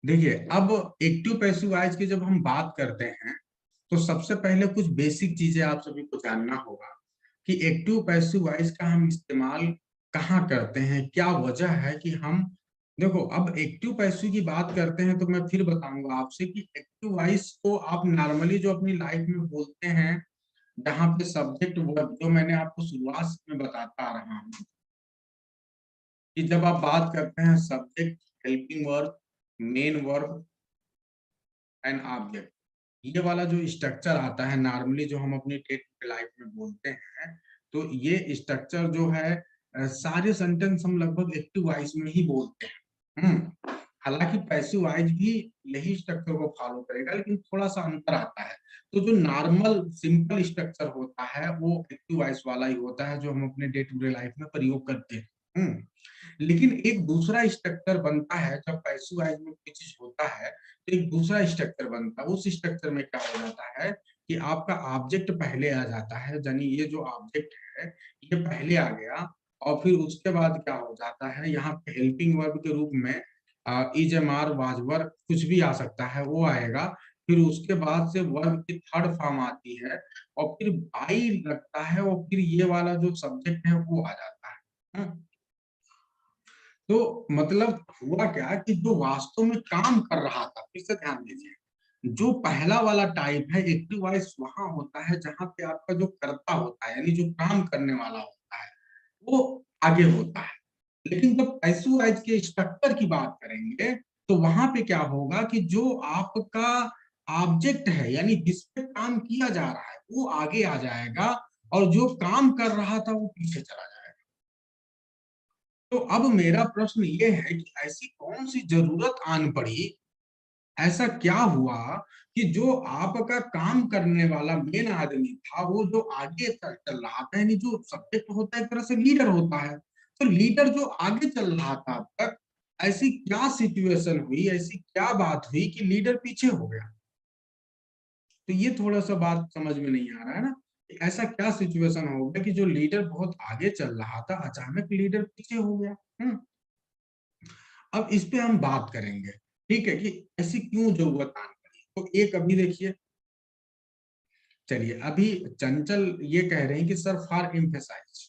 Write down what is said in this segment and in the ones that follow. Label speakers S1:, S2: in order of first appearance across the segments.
S1: देखिए, अब active passive voice की जब हम बात करते हैं तो सबसे पहले कुछ बेसिक चीजें आप सभी को जानना होगा कि एक्टिव पैसिव वॉइस का हम इस्तेमाल कहाँ करते हैं, क्या वजह है कि हम देखो, अब एक्टिव पैसिव की बात करते हैं तो मैं फिर बताऊंगा आपसे कि एक्टिव वॉइस को आप नॉर्मली जो अपनी लाइफ में बोलते हैं, जहां पे सब्जेक्ट वर्ब जो मैंने आपको शुरुआत में बताता आ रहा हूँ कि जब आप बात करते हैं subject, helping verb, main verb and object, ये वाला जो स्ट्रक्चर आता है नॉर्मली जो हम अपनी डे टू डे लाइफ में बोलते हैं, तो ये स्ट्रक्चर जो है सारे सेंटेंस हम लगभग एक्टिव वॉइस में ही बोलते हैं। हालांकि पैसिव वॉइस भी यही स्ट्रक्चर को फॉलो करेगा, लेकिन थोड़ा सा अंतर आता है। तो जो नॉर्मल सिंपल स्ट्रक्चर होता है वो एक्टिव वॉइस वाला ही होता है, जो हम अपने डे टू डे लाइफ में प्रयोग करते हैं। लेकिन एक दूसरा स्ट्रक्चर बनता है जब पैसिव वॉइस में कोई चीज होता है, तो एक दूसरा स्ट्रक्चर बनता है। उस स्ट्रक्चर में क्या हो जाता है कि आपका ऑब्जेक्ट पहले आ जाता है, यानी ये जो ऑब्जेक्ट है ये पहले आ गया, और फिर उसके बाद क्या हो जाता है, यहाँ पे हेल्पिंग वर्ब के रूप में is, am are, was were कुछ भी आ सकता है, वो आएगा। फिर उसके बाद से वर्ब की थर्ड फॉर्म आती है, और फिर बाई लगता है, और फिर ये वाला जो सब्जेक्ट है वो आ जाता है। तो मतलब हुआ क्या कि जो वास्तव में काम कर रहा था, फिर से ध्यान दीजिए, जो पहला वाला टाइप है एक्टिव वॉइस वहां होता है जहां पे आपका जो कर्ता होता है, यानी जो काम करने वाला होता है, वो आगे होता है। लेकिन जब पैसिव वॉइस के स्ट्रक्चर की बात करेंगे तो वहां पे क्या होगा कि जो आपका ऑब्जेक्ट है, यानी जिस पे काम किया जा रहा है, वो आगे आ जाएगा, और जो काम कर रहा था वो पीछे चला जाएगा। तो अब मेरा प्रश्न ये है कि ऐसी कौन सी जरूरत आन पड़ी, ऐसा क्या हुआ कि जो आपका काम करने वाला मेन आदमी था वो जो आगे चल रहा था, यानी जो सब्जेक्ट होता है एक तरह से लीडर होता है, तो लीडर जो आगे चल रहा था अब तक, ऐसी क्या सिचुएशन हुई, ऐसी क्या बात हुई कि लीडर पीछे हो गया। तो ये थोड़ा सा बात समझ में नहीं आ रहा है ना, कि ऐसा क्या सिचुएशन हो गया कि जो लीडर बहुत आगे चल रहा था अचानक लीडर पीछे हो गया। अब इस पे हम बात करेंगे, ठीक है, कि ऐसी क्यों जरूरत आन पड़ी। तो एक अभी देखिए, चलिए अभी चंचल ये कह रहे हैं कि सर फॉर एम्फेसाइज,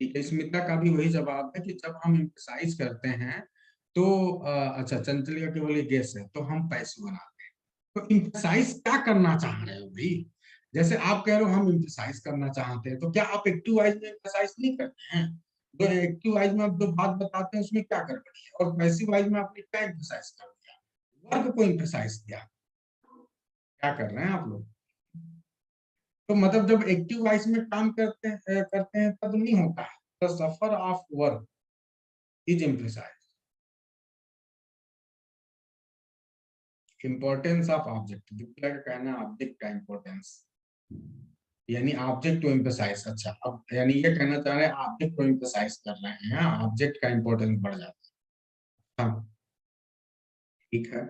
S1: ठीक है, स्मिता का भी वही जवाब है कि जब हम एम्फेसाइज करते हैं तो अच्छा, चंचल का केवल ये गेस है, तो हम पैसिव बनाते हैं। तो एम्फेसाइज क्या करना चाह रहे हो भाई, जैसे आप कह रहे हो हम एम्फेसाइज करना चाहते हैं, तो क्या आप एक्टिव वाइज में एम्फेसाइज नहीं करते हैं। जो एक्टिव वाइज में आप जो बात बताते हैं उसमें क्या गड़बड़ी है, और पैसिव वाइज में आपने क्या एम्फेसाइज कर दिया, वर्ग को एम्फेसाइज किया, क्या कर रहे हैं आप लोग। तो मतलब जब एक्टिव वॉइस में काम करते हैं तब नहीं होता है, the suffer of work is emphasise, importance of object, दूसरा का कहना है ऑब्जेक्ट का इंपॉर्टेंस, यानी ऑब्जेक्ट टू एम्फसाइज। अच्छा, अब यानी ये कहना चाह रहे हैं ऑब्जेक्ट को एम्फसाइज कर रहे हैं, ऑब्जेक्ट का इंपॉर्टेंस बढ़ जाता है। हाँ, ठीक है,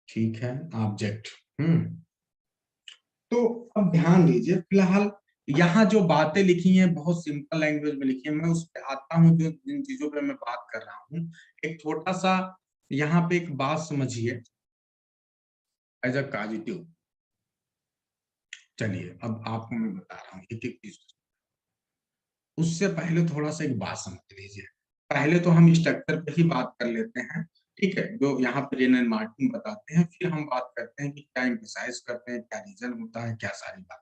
S1: ठीक है, ऑब्जेक्ट। हम्म तो अब ध्यान दीजिए, फिलहाल यहाँ जो बातें लिखी हैं बहुत सिंपल लैंग्वेज में लिखी है, मैं उस पर आता हूँ जो जिन चीजों पे मैं बात कर रहा हूँ। एक छोटा सा यहाँ पे एक बात समझिए, एज अ पॉजिटिव। चलिए अब आपको मैं बता रहा हूँ एक एक चीज, उससे पहले थोड़ा सा एक बात समझ लीजिए। पहले तो हम स्ट्रक्चर पे ही बात कर लेते हैं, ठीक है, जो यहाँ पे रेन एंड मार्टिन बताते हैं, फिर हम बात करते हैं कि क्या एम्फसाइज करते हैं, क्या रीजन होता है, क्या सारी बात।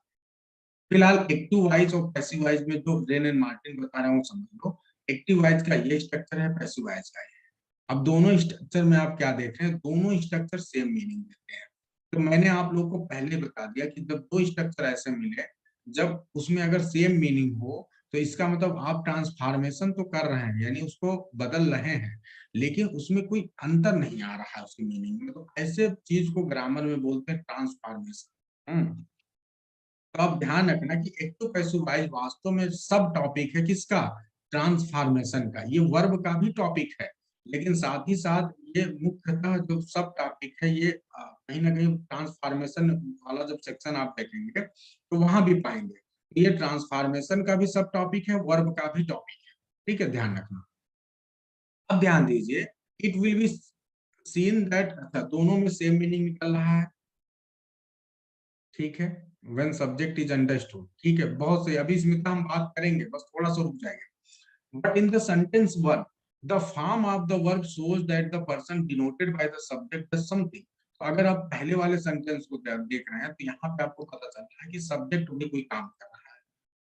S1: फिलहाल एक्टिव वॉइस और पैसिव वॉइस में जो रेन एंड मार्टिन बता रहा हूँ समझ लो। एक्टिव वॉइस का ये स्ट्रक्चर है, पैसिव वॉइस का ये। अब दोनों स्ट्रक्चर में आप क्या देख रहे हैं, दोनों स्ट्रक्चर सेम मीनिंग देते हैं। तो मैंने आप लोगों को पहले बता दिया कि जब दो स्ट्रक्चर ऐसे मिले, जब उसमें अगर सेम मीनिंग हो, तो इसका मतलब आप ट्रांसफॉर्मेशन तो कर रहे हैं, यानी उसको बदल रहे हैं, लेकिन उसमें कोई अंतर नहीं आ रहा है उसकी मीनिंग में। तो ऐसे चीज को ग्रामर में बोलते हैं ट्रांसफॉर्मेशन। तो आप ध्यान रखना कि एक्टिव पैसिव वॉइस वास्तव में सब टॉपिक है किसका, ट्रांसफॉर्मेशन का। ये वर्ब का भी टॉपिक है, लेकिन साथ ही साथ ये मुख्यतः जो सब टॉपिक है ये कहीं ना कहीं ट्रांसफॉर्मेशन वाला जब सेक्शन आप देखेंगे तो वहां भी पाएंगे। ये ट्रांसफॉर्मेशन का भी सब टॉपिक है, वर्ब का भी टॉपिक है, ठीक है, ध्यान रखना। अब ध्यान दीजिए, it will be seen that, अच्छा दोनों में सेम मीनिंग निकल रहा है, ठीक है। व्हेन सब्जेक्ट इज अंडरस्टूड, ठीक है, बहुत सही। अभी इसमें हम बात करेंगे, बस थोड़ा सा रुक जाएंगे। But in the sentence verb, the form of the verb shows that the person denoted by the subject does something. तो अगर आप पहले वाले सेंटेंस को देख रहे हैं तो यहाँ पे आपको पता चल रहा है कि सब्जेक्ट भी कोई काम कर रहा है,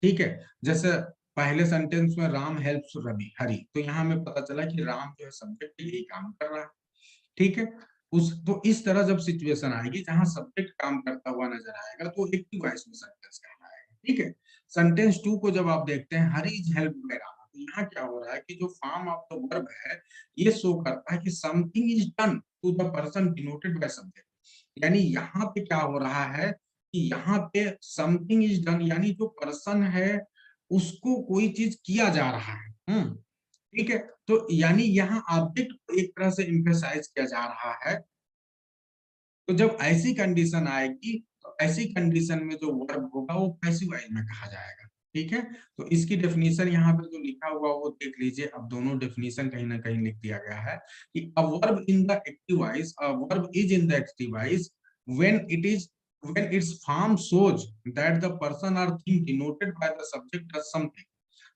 S1: ठीक है। जैसे पहले सेंटेंस में राम हेल्प्स रवि हरि, तो यहाँ हमें पता चला कि राम जो है सब्जेक्ट यही काम कर रहा है, ठीक है। उस तो इस तरह जब सिचुएशन आएगी जहां सब्जेक्ट काम करता हुआ नजर आएगा तो एक्टिव वॉइस में सेंटेंस कहलाएगा, ठीक है। सेंटेंस 2 को जब आप देखते हैं, हरी इज हेल्प बाय रामा, तो यहाँ क्या हो रहा है कि जो फॉर्म ऑफ द वर्ब है ये शो करता है कि something is done to the person denoted by subject. यानी यहाँ पे क्या हो रहा है कि यहाँ पे समथिंग इज डन, यानी जो पर्सन है उसको कोई चीज किया जा रहा है, ठीक है। तो यानी यहाँ ऑब्जेक्ट को एक तरह से एम्फसाइज किया जा रहा है। तो जब ऐसी कंडीशन आएगी तो ऐसी कंडीशन में जो वर्ब होगा वो पैसिव वॉइस में कहा जाएगा, ठीक है। तो इसकी डेफिनेशन यहाँ पे जो लिखा हुआ वो देख लीजिए। अब दोनों डेफिनेशन कहीं ना कहीं लिख दिया गया है कि a verb in the active voice, a verb is in the active voice when it is, when its form shows that the person or thing denoted by the subject does something।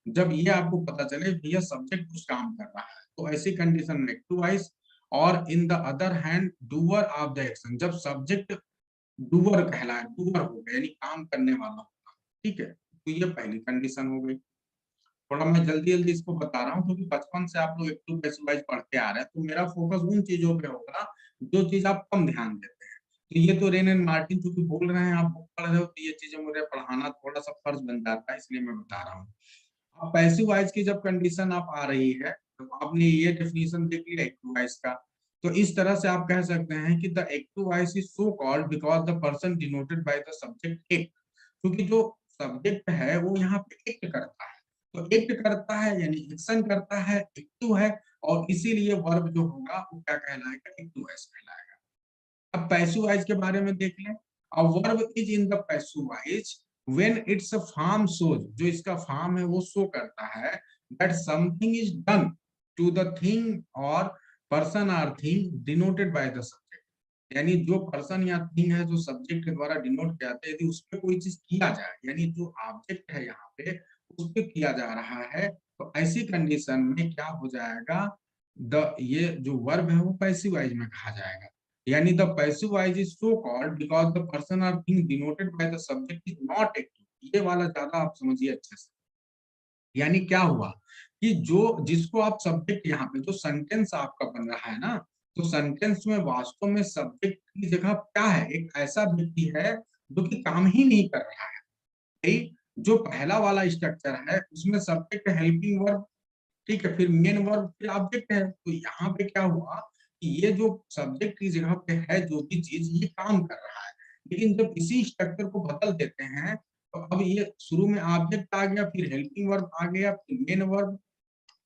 S1: जब ये आपको पता चले भैया subject कुछ काम कर रहा है तो ऐसी कंडीशन में एक्टिव वॉइस। और in the other hand doer of the action, जब सब्जेक्ट डूअर कहलाए, डूअर हो गया यानी काम करने वाला होगा, ठीक है। तो ये पहली कंडीशन हो गई। थोड़ा मैं जल्दी जल्दी इसको बता रहा हूँ क्योंकि बचपन से आप लोग एक्टिव पैसिव वॉइस पढ़ते आ रहे हैं, तो मेरा फोकस उन चीजों पे होगा जो चीज आप कम ध्यान देते हैं। तो ये तो रेन एंड मार्टिन चूंकि बोल रहे हैं, आप बुक पढ़ रहे हो, तो ये चीजें मुझे पढ़ाना थोड़ा सा फर्ज बन जाता है, इसलिए मैं बता रहा हूँ। अब पैसिव वॉइस की जब कंडीशन आप आ रही है तो आपने ये डेफिनेशन देख लिया एक्टिव वॉइस का। तो इस तरह से आप कह सकते हैं कि the active voice is so called because the person denoted by the subject act, क्योंकि जो सब्जेक्ट है वो यहाँ पे एक्ट करता है। तो एक्ट करता है यानी एक्शन करता है, एक्टिव है, और इसीलिए वर्ब जो होगा वो क्या कहलाएगा, एक्टिव वॉइस कहलाएगा। अब पैसिव वॉइस के बारे में देख लें। A verb is in the passive voice when it's a form shows, जो इसका फॉर्म है वो शो करता है that something is done to the thing और पर्सन और thing denoted by the subject. यानी जो पर्सन या थिंग है जो सब्जेक्ट के द्वारा डिनोट किया जाता है, यदि उस पर कोई चीज किया जाए, यानी जो ऑब्जेक्ट है यहाँ पे उस पर किया जा रहा है, तो ऐसी कंडीशन में क्या हो जाएगा, द ये जो वर्ब है वो पैसिव वॉइस में कहा जाएगा। यानी the passive voice is so called because the person और thing denoted by the subject is not active. ये वाला ज्यादा आप समझिए अच्छे से। यानी क्या हुआ कि जो जिसको आप सब्जेक्ट, यहाँ पे जो सेंटेंस आपका बन रहा है ना, तो सेंटेंस में वास्तव में सब्जेक्ट की जगह क्या है, एक ऐसा व्यक्ति है जो कि काम ही नहीं कर रहा है। भाई जो पहला वाला स्ट्रक्चर है उसमें सब्जेक्ट हेल्पिंग वर्ब, ठीक है, फिर मेन वर्ब फिर ऑब्जेक्ट है। तो यहाँ पे क्या हुआ कि ये जो सब्जेक्ट की जगह पे है जो भी चीज ये काम कर रहा है, लेकिन जब इसी स्ट्रक्चर को बदल देते हैं तो अब ये शुरू में ऑब्जेक्ट आ गया, फिर हेल्पिंग वर्ब आ गया, फिर मेन वर्ब,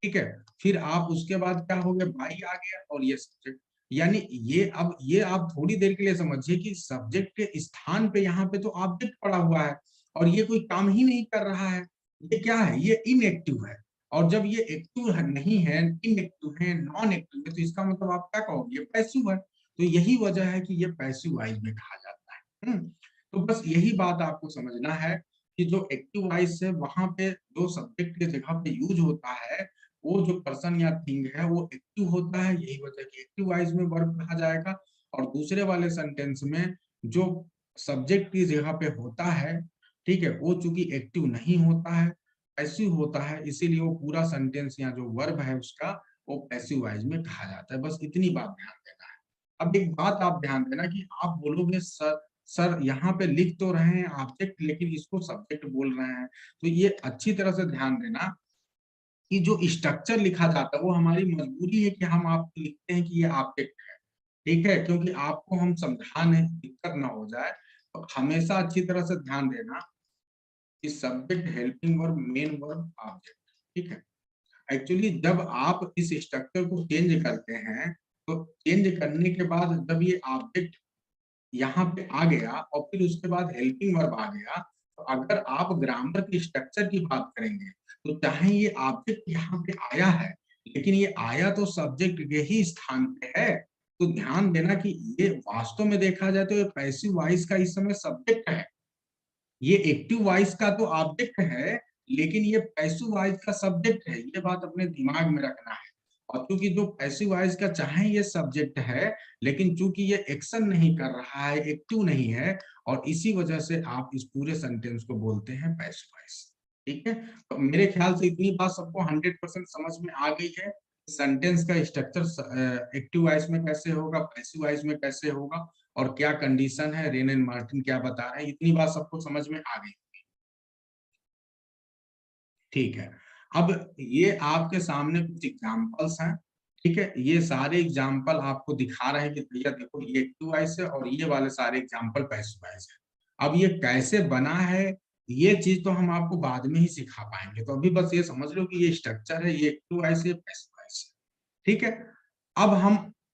S1: ठीक है, फिर आप उसके बाद क्या हो गया, बाई आ गया, और ये सब्जेक्ट। यानी ये अब ये आप थोड़ी देर के लिए समझिए कि सब्जेक्ट के स्थान पे यहाँ पे तो ऑब्जेक्ट पड़ा हुआ है और ये कोई काम ही नहीं कर रहा है। ये क्या है, ये इनएक्टिव है। और जब ये एक्टिव नहीं है, इनएक्टिव है, नॉन एक्टिव है, तो इसका मतलब आप क्या कहोगे, ये पैसिव है। तो यही वजह है कि ये पैसिव वॉइस में कहा जाता है। तो बस यही बात आपको समझना है कि जो एक्टिव वॉइस है वहां पे जो सब्जेक्ट की जगह पे यूज होता है वो जो पर्सन या थिंग है वो एक्टिव होता है, यही वजह कि एक्टिव वॉइस में वर्ब कहा जाएगा। और दूसरे वाले सेंटेंस में जो सब्जेक्ट की जगह पे होता है, ठीक है, वो चूंकि एक्टिव नहीं होता है, पैसिव होता है, इसीलिए वो पूरा सेंटेंस या जो वर्ब है उसका वो पैसिव वॉइस में कहा जाता है। बस इतनी बात ध्यान देना है। अब एक बात आप ध्यान देना कि आप बोलोगे सर यहाँ पे लिख तो रहे हैं ऑब्जेक्ट लेकिन इसको सब्जेक्ट बोल रहे हैं, तो ये अच्छी तरह से ध्यान देना कि जो स्ट्रक्चर लिखा जाता है वो हमारी मजबूरी है कि हम आपको लिखते हैं कि ये ऑब्जेक्ट है, ठीक है, क्योंकि आपको हम समझाने दिक्कत ना हो जाए। तो हमेशा अच्छी तरह से ध्यान देना कि subject, helping verb, main verb, object, ठीक है। एक्चुअली जब आप इस स्ट्रक्चर को चेंज करते हैं तो चेंज करने के बाद जब ये ऑब्जेक्ट यहाँ पे आ गया और फिर उसके बाद हेल्पिंग वर्ब आ गया, तो अगर आप ग्रामर के स्ट्रक्चर की बात करेंगे तो चाहे ये ऑब्जेक्ट यहाँ पे आया है लेकिन ये आया तो सब्जेक्ट के ही स्थान पे है, तो ध्यान देना कि ये वास्तव में देखा जाए तो ये पैसिव वॉइस का इस समय सब्जेक्ट है, ये एक्टिव वॉइस का तो ऑब्जेक्ट है, लेकिन ये पैसिव वॉइस का सब्जेक्ट है। ये बात अपने दिमाग में रखना है। और क्योंकि जो पैसिव वॉइस का चाहे ये सब्जेक्ट है, लेकिन चूंकि ये एक्शन नहीं कर रहा है, एक्टिव नहीं है, और इसी वजह से आप इस पूरे सेंटेंस को बोलते हैं पैसिव वॉइस। ठीक है, तो मेरे ख्याल से इतनी बात सबको 100% समझ में आ गई है। सेंटेंस का स्ट्रक्चर एक्टिव वॉइस में कैसे होगा, पैसिव वॉइस में कैसे होगा, और क्या कंडीशन है, रेन एंड मार्टिन क्या बता रहे हैं, इतनी बात सबको समझ में आ गई। ठीक है, अब ये आपके सामने कुछ एग्जांपल्स हैं। ठीक है, ये सारे एग्जांपल आपको दिखा रहे हैं कि भैया देखो ये एक्टिव वॉइस है और ये वाले सारे एग्जांपल पैसिव वॉइस है। अब ये कैसे बना है, ये चीज तो हम आपको बाद में ही सिखा पाएंगे। तो अभी बस ये समझ लो कि ये स्ट्रक्चर है, ये एक्टिव वॉइस है, पैसिव वॉइस है। ठीक है,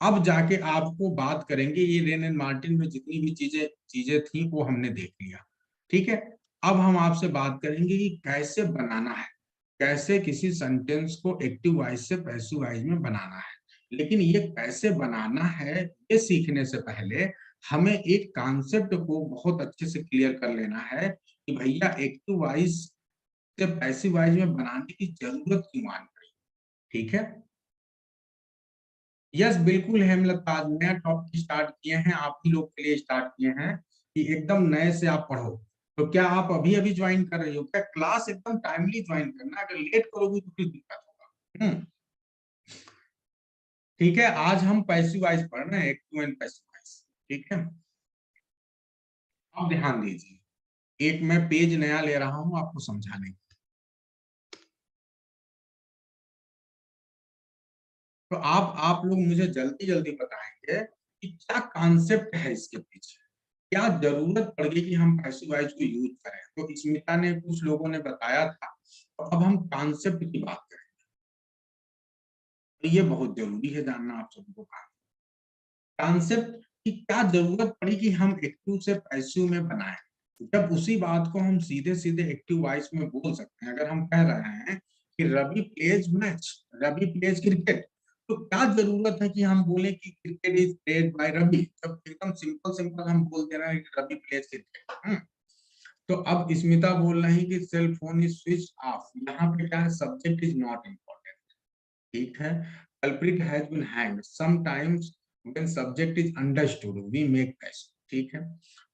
S1: अब जाके आपको बात करेंगे, ये रेन एंड मार्टिन में जितनी भी चीजें चीजें थी वो हमने देख लिया। ठीक है, अब हम आपसे बात करेंगे कि कैसे बनाना है, कैसे किसी सेंटेंस को एक्टिव वॉइस से पैसिव वॉइस में बनाना है। लेकिन ये कैसे बनाना है, ये सीखने से पहले हमें एक कॉन्सेप्ट को बहुत अच्छे से क्लियर कर लेना है कि भैया एक्टिव वॉइस से पैसिव वॉइस में बनाने की जरूरत क्यों मान पड़ी। ठीक है, यस बिल्कुल हेमलता, आज नया टॉपिक स्टार्ट किए हैं, आप ही लोग के लिए स्टार्ट किए हैं कि एकदम नए से आप पढ़ो। तो क्या आप अभी अभी ज्वाइन कर रही हो क्या? क्लास एकदम टाइमली ज्वाइन करना, अगर लेट करोगी तो फिर दिक्कत होगा। ठीक है, आज हम पैसिव वॉइस पढ़ रहे हैं, एक्टिव एंड पैसिव वॉइस। ठीक है, अब ध्यान दीजिए, एक मैं पेज नया ले रहा हूं आपको समझाने के। तो आप लोग मुझे जल्दी जल्दी बताएंगे कि क्या कॉन्सेप्ट है इसके पीछे, क्या जरूरत पड़ गई कि हम पैसिव वॉइस को यूज करें। तो स्मिता ने, कुछ लोगों ने बताया था, तो अब हम कॉन्सेप्ट की बात करें। तो ये बहुत जरूरी है जानना आप सभी को, कॉन्सेप्ट की क्या जरूरत पड़ी कि हम एक्टिव से पैसिव में बनाएं, जब उसी बात को हम सीधे सीधे एक्टिव वॉइस में बोल सकते हैं। अगर हम कह रहे हैं कि Ravi plays match, Ravi plays cricket, तो क्या जरूरत है कि हम बोले कि cricket is played by Ravi, जब एकदम सिंपल सिंपल हम बोल दे रहे हैं कि रवि प्लेज क्रिकेट। तो अब स्मिता बोल रही है कि cell phone is switch off, यहाँ पे क्या है, सब्जेक्ट इज नॉट इम्पोर्टेंट। ठीक है, culprit has been hanged sometimes when subject is understood we make best। ठीक है,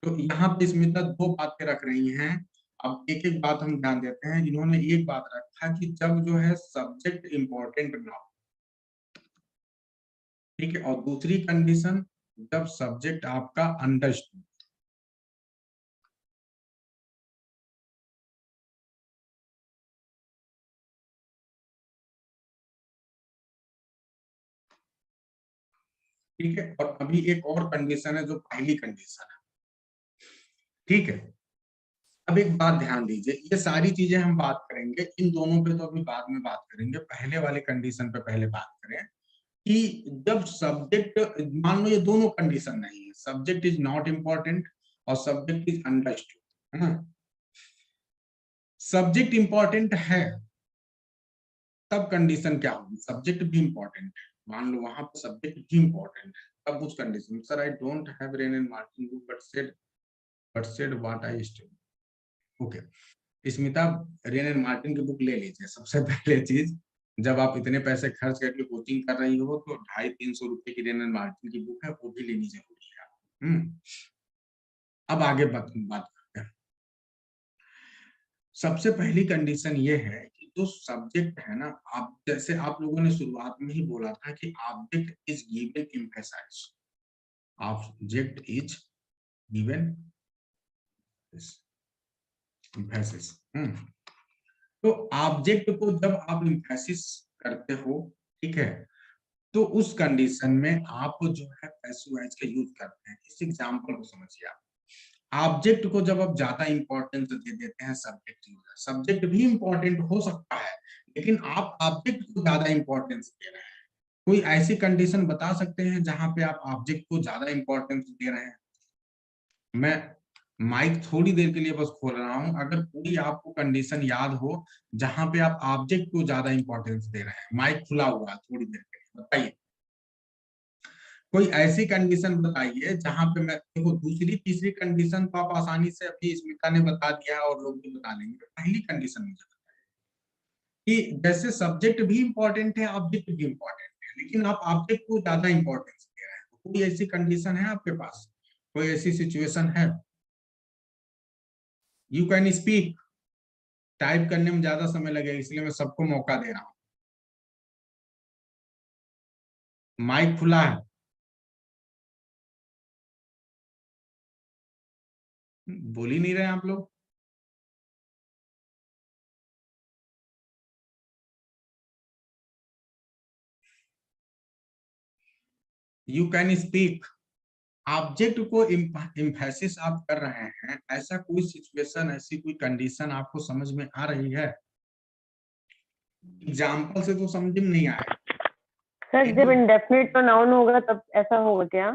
S1: तो यहाँ पे स्मिता दो बातें रख रही हैं। अब एक एक बात हम ध्यान देते हैं। इन्होंने एक बात रखा कि जब जो है सब्जेक्ट इंपॉर्टेंट ना हो। ठीक है, और दूसरी कंडीशन, जब सब्जेक्ट आपका अंडरस्टूड। ठीक है, और अभी एक और कंडीशन है जो पहली कंडीशन है। ठीक है, अब एक बात ध्यान दीजिए, ये सारी चीजें हम बात करेंगे, इन दोनों पे तो अभी बाद में बात करेंगे, पहले वाले कंडीशन पे पहले बात करें कि जब सब्जेक्ट, मान लो ये दोनों कंडीशन नहीं है, सब्जेक्ट इज नॉट इम्पोर्टेंट और सब्जेक्ट इज अंडरस्टूड, है ना। सब्जेक्ट इंपॉर्टेंट है, तब कंडीशन क्या होगी, सब्जेक्ट भी इंपॉर्टेंट है, मान लो वहां पर सब्जेक्ट भी इंपॉर्टेंट है, तब उस condition, sir I don't have rain and Martin book but said what I study. Okay, Smita, rain and Martin की बुक ले लीजिए। सबसे पहले चीज, जब आप इतने पैसे खर्च करके कोचिंग कर रही हो तो 250-300 रुपए की रेन एंड मार्टिन की बुक है, वो भी लेनी जरूरी है। अब आगे बात करते हैं। सबसे पहली कंडीशन ये है कि जो सब्जेक्ट है ना, आप जैसे आप लोगों ने शुरुआत में ही बोला था कि object is given emphasise, object is given emphasis. तो ऑब्जेक्ट को जब आप एम्फेसिस करते हो, ठीक है, तो उस कंडीशन में आप जो है पैसिव वॉइस का यूज करते हैं। इस एग्जांपल को समझिए आप, ऑब्जेक्ट को जब आप ज्यादा इंपॉर्टेंस दे देते हैं सब्जेक्ट, सब्जेक्ट भी इंपॉर्टेंट हो सकता है, लेकिन आप ऑब्जेक्ट को ज्यादा इंपॉर्टेंस दे रहे हैं। कोई ऐसी कंडीशन बता सकते हैं जहां पे आप ऑब्जेक्ट को ज्यादा इंपॉर्टेंस दे रहे हैं? मैं माइक थोड़ी देर के लिए बस खोल रहा हूं, अगर पूरी आपको कंडीशन याद हो जहां पे आप ऑब्जेक्ट को ज्यादा इंपॉर्टेंस दे रहे हैं, माइक खुला हुआ है थोड़ी देर के लिए बताइए। कोई ऐसी कंडीशन बताइए जहां पे मैं देखो, दूसरी तीसरी कंडीशन तो आप आसानी से अभी स्मिता ने बता दिया और लोग भी बता लेंगे। पहली कंडीशन मुझे कि जैसे सब्जेक्ट भी इंपॉर्टेंट है, ऑब्जेक्ट भी इंपॉर्टेंट है, लेकिन आप ऑब्जेक्ट को ज्यादा इंपॉर्टेंस दे रहे हैं। तो कोई ऐसी कंडीशन है आपके पास, कोई ऐसी सिचुएशन है? You can speak. टाइप करने में ज्यादा समय लगेगा, इसलिए मैं सबको मौका दे रहा हूँ। माइक खुला है। बोल ही नहीं रहे आप लोग। You can speak. ऑब्जेक्ट को इम्फेसिस आप कर रहे हैं, ऐसा कोई सिचुएशन, ऐसी कोई कंडीशन आपको समझ में आ रही है? एग्जाम्पल से तो समझ में नहीं आया।
S2: सर जब इंडेफिनिट प्रोनाउन होगा तब ऐसा होगा क्या?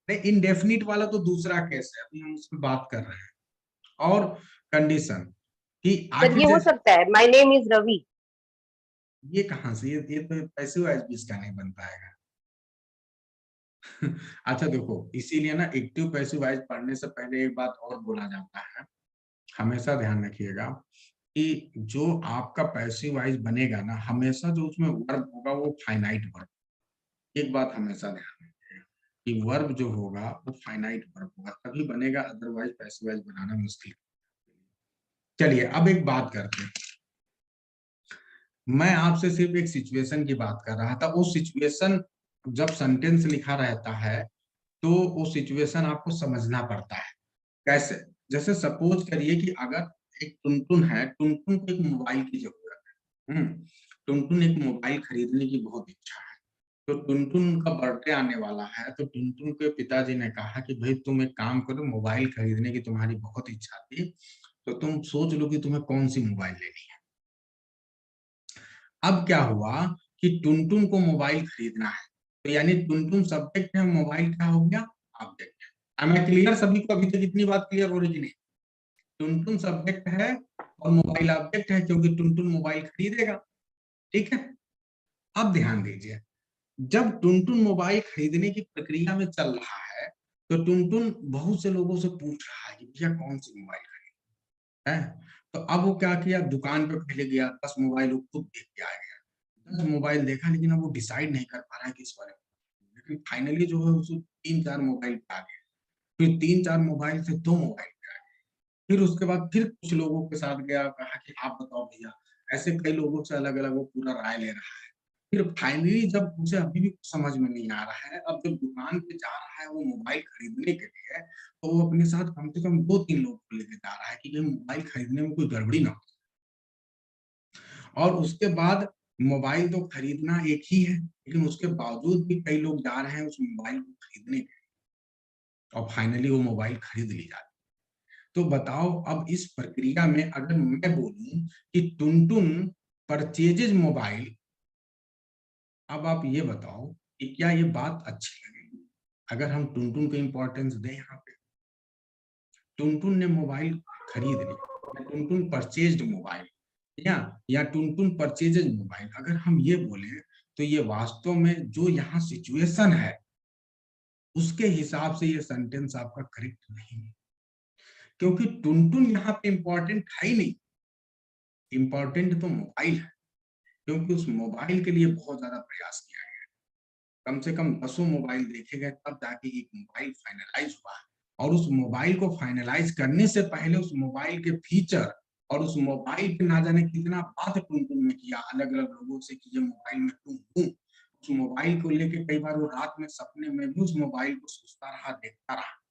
S1: नहीं, इंडेफिनिट वाला तो दूसरा केस है, अभी हम उस पर बात कर रहे हैं। और कंडीशन कि
S2: सर
S1: आखिर
S2: ये हो
S1: जैसे,
S2: सकता है, माय नेम इज रवि।
S1: ये कहाँ से, ये तो पैसिव वॉइस भी इसका नहीं बन पाएगा। अच्छा देखो, इसीलिए ना एक्टिव पैसिव वॉइस पढ़ने से पहले एक बात और बोला जाता है, हमेशा ध्यान रखिएगा कि जो आपका पैसिव वॉइस बनेगा ना, हमेशा जो उसमें वर्ब होगा वो फाइनाइट वर्ब। एक बात हमेशा ध्यान रखिएगा कि वर्ब जो होगा वो फाइनाइट वर्ब होगा, तभी बनेगा, अदरवाइज पैसिव वॉइस बनाना मुश्किल। चलिए अब एक बात करते हैं। मैं आपसे सिर्फ एक सिचुएशन की बात कर रहा था। वो सिचुएशन जब सेंटेंस लिखा रहता है तो वो सिचुएशन आपको समझना पड़ता है। कैसे? जैसे सपोज करिए कि अगर एक टुनटुन है, टुनटुन को एक मोबाइल की जरूरत है। टुनटुन एक मोबाइल खरीदने की बहुत इच्छा है। तो टुनटुन का बर्थडे आने वाला है, तो टुनटुन के पिताजी ने कहा कि भाई तुम एक काम करो, मोबाइल खरीदने की तुम्हारी बहुत इच्छा थी, तो तुम सोच लो कि तुम्हें कौन सी मोबाइल लेनी है। अब क्या हुआ कि टुनटुन को मोबाइल खरीदना है, तो यानी टुनटुन सब्जेक्ट है, मोबाइल क्या हो गया? ऑब्जेक्ट है। मैं क्लियर? सभी को अभी तक इतनी बात क्लियर हो रही कि नहीं? टुनटुन सब्जेक्ट है और मोबाइल ऑब्जेक्ट है, क्योंकि टुनटुन मोबाइल खरीदेगा। ठीक है। अब ध्यान दीजिए, जब टुनटुन मोबाइल खरीदने की प्रक्रिया में चल रहा है, तो टुनटुन बहुत से लोगों से पूछ रहा है कि भैया कौन सी मोबाइल खरीदना है। तो अब वो क्या किया, दुकान पे पहले गया, 10 मोबाइल वो खुद देख के आ गया। 10 मोबाइल देखा, लेकिन अब वो डिसाइड नहीं कर पा रहा है किस वाले। लेकिन फाइनली जो है उसको 3-4 मोबाइल पे आ गया। फिर 3-4 मोबाइल से 2 मोबाइल पे आ गया। फिर उसके बाद फिर कुछ लोगों के साथ गया, कहा कि आप बताओ भैया। ऐसे कई लोगों से अलग अलग वो पूरा राय ले रहा है। फिर फाइनली जब उसे अभी भी कुछ समझ में नहीं आ रहा है, अब जब दुकान पे जा रहा है वो मोबाइल खरीदने के लिए, तो वो अपने साथ कम से कम 2-3 लोग को लेके जा रहा है कि कहीं मोबाइल खरीदने में कोई गड़बड़ी ना हो। और उसके बाद मोबाइल तो खरीदना एक ही है, लेकिन उसके बावजूद भी कई लोग जा रहे हैं उस मोबाइल को खरीदने के लिए, और फाइनली वो मोबाइल खरीद ली जाती है। तो बताओ, अब इस प्रक्रिया में अगर मैं बोलूं कि टुनटुन परचेजेज मोबाइल, अब आप ये बताओ कि क्या ये बात अच्छी लगेगी अगर हम टुनटुन को इंपॉर्टेंस दें? यहाँ पे टुनटुन ने मोबाइल खरीद ली, या टुनटुन परचेज्ड मोबाइल, या टुनटुन परचेजेज मोबाइल, अगर हम ये बोले, तो ये वास्तव में जो यहाँ सिचुएशन है उसके हिसाब से ये सेंटेंस आपका करेक्ट नहीं है, क्योंकि टुनटुन यहाँ पे इंपॉर्टेंट है ही नहीं। इंपॉर्टेंट तो मोबाइल है, क्योंकि उस मोबाइल के लिए बहुत ज्यादा प्रयास किया गया। कम से कम 10 मोबाइल देखे गए, तब जाके एक मोबाइल फाइनलाइज हुआ है। और उस मोबाइल को फाइनलाइज करने से पहले उस मोबाइल के फीचर और उस मोबाइल पे ना जाने कितना बात टुनटुन ने किया अलग अलग लोगों से कि ये मोबाइल में तुम हूँ। उस मोबाइल को लेके कई बार वो रात में सपने में भी उस मोबाइल को सोचता रहा, देखता रहा,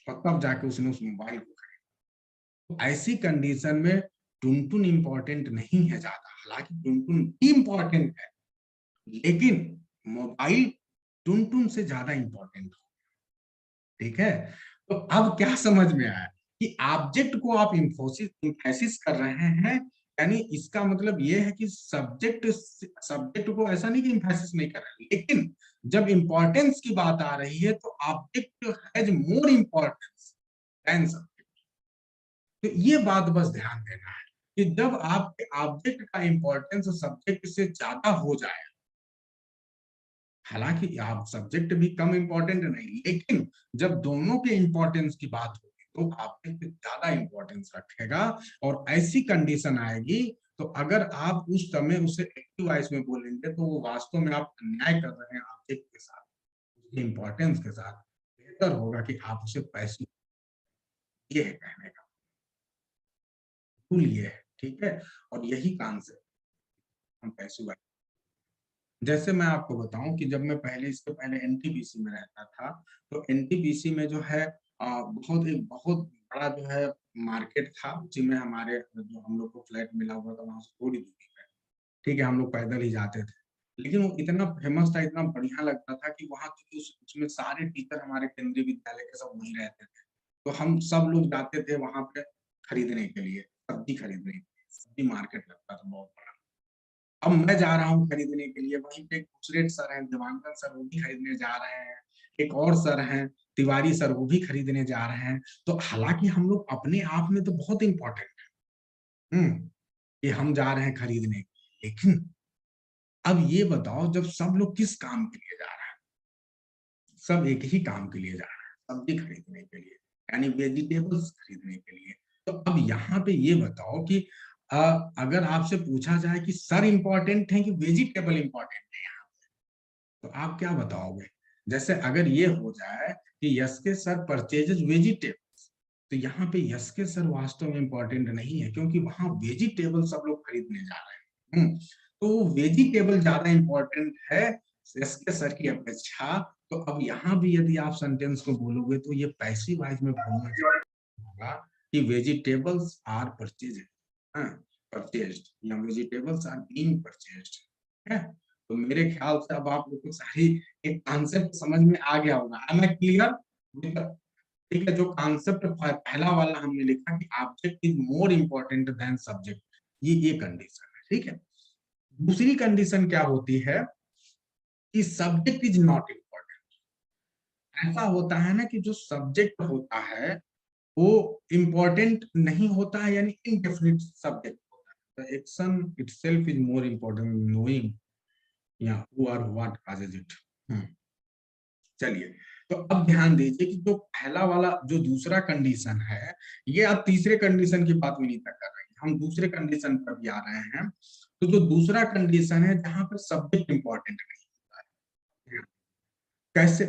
S1: और तब जाके उसने उस मोबाइल को खरीदा। तो ऐसी कंडीशन में टुनटुन इंपॉर्टेंट नहीं है ज्यादा, हालांकि टुनटुन भी इंपॉर्टेंट है, लेकिन मोबाइल टुनटुन से ज्यादा इंपॉर्टेंट हो। ठीक है। तो अब क्या समझ में आया कि ऑब्जेक्ट को आप इंफोसिस कर रहे हैं, यानी इसका मतलब ये है कि सब्जेक्ट सब्जेक्ट को ऐसा नहीं कि इंफोसिस नहीं कर रहे, लेकिन जब इंपॉर्टेंस की बात आ रही है तो object has more importance than subject. तो ये बात बस ध्यान देना है कि जब आपके ऑब्जेक्ट का इंपॉर्टेंस सब्जेक्ट से ज्यादा हो जाए, हालांकि आप सब्जेक्ट भी कम इंपॉर्टेंट नहीं, लेकिन जब दोनों के इंपॉर्टेंस की बात होगी तो आपके पे ज्यादा इंपॉर्टेंस रखेगा। और ऐसी कंडीशन आएगी तो अगर आप उस समय उसे एक्टिव वॉइस में बोलेंगे तो वो वास्तव में आप अन्याय कर रहे हैं ऑब्जेक्ट के साथ, उसके इंपॉर्टेंस के साथ। बेहतर होगा कि आप उसे पैसिव, ये है कहने का रूल, ये है, ठीक है। और यही कॉन्सेप्ट हम पैसिव, जैसे मैं आपको बताऊं कि जब मैं पहले, इसके पहले एनटीपीसी में रहता था, तो एनटीपीसी में जो है बहुत बड़ा जो है मार्केट था, उसी में हमारे जो हम लोग को फ्लैट मिला हुआ था वहां से थोड़ी दूरी पे, ठीक है, हम लोग पैदल ही जाते थे। लेकिन वो इतना फेमस था, इतना बढ़िया लगता था कि वहाँ की उसमें सारे टीचर हमारे केंद्रीय विद्यालय के सब वहीं रहते थे। तो हम सब लोग जाते थे वहां पे खरीदने के लिए, सब्जी खरीदने के लिए। सब्जी मार्केट लगता था बहुत बड़ा। अब मैं जा रहा हूँ खरीदने के लिए, वहीं पे दूसरे सर हैं, दिवांकर सर, वो भी खरीदने जा रहे हैं। एक और सर हैं, तिवारी सर, वो भी खरीदने जा रहे हैं। तो हालांकि हम लोग अपने आप में तो बहुत इंपॉर्टेंट है, कि हम जा रहे हैं खरीदने, लेकिन अब ये बताओ जब सब लोग किस काम के लिए जा रहे हैं, सब एक ही काम के लिए जा रहे हैं, सब्जी खरीदने के लिए, यानी वेजिटेबल्स खरीदने के लिए। तो अब यहाँ पे ये बताओ कि अगर आपसे पूछा जाए कि सर इंपॉर्टेंट है कि वेजिटेबल इंपॉर्टेंट है, तो आप क्या बताओगे? जैसे अगर ये हो जाए कि यस के सर परचेजेस वेजिटेबल्स, तो यहाँ पे यस के सर वास्तव में इंपॉर्टेंट नहीं है, क्योंकि वहां वेजिटेबल सब लोग खरीदने जा रहे हैं। तो वेजिटेबल ज्यादा इंपॉर्टेंट है यस के सर की अपेक्षा। तो अब यहाँ भी यदि आप सेंटेंस को बोलोगे तो ये पैसिव वॉइस में बोलना होगा कि वेजिटेबल्स आर परचेज, परचेज्ड, या वेजिटेबल्स आर बीइंग परचेज्ड है। तो मेरे ख्याल से अब आप लोग को सारी एक कॉन्सेप्ट समझ में आ गया होगा। Am I clear? ठीक है, जो कॉन्सेप्ट पहला वाला हमने लिखा कि object is more important than subject, ये कंडीशन है, ठीक है। दूसरी कंडीशन क्या होती है कि सब्जेक्ट इज नॉट इंपॉर्टेंट। ऐसा होता है ना कि जो सब्जेक्ट होता है वो इंपॉर्टेंट नहीं होता है, यानी इनडेफिनिट सब्जेक्ट होता है। Action itself is more important knowing या हु और व्हाट कॉजेज इट। चलिए, तो अब ध्यान दीजिए कि जो पहला वाला जो दूसरा कंडीशन है, ये आप तीसरे कंडीशन की बात भी नहीं तक कर रहे हैं, हम दूसरे कंडीशन पर भी आ रहे हैं। तो जो दूसरा कंडीशन है जहां पर सब्जेक्ट इंपॉर्टेंट नहीं होता है, कैसे?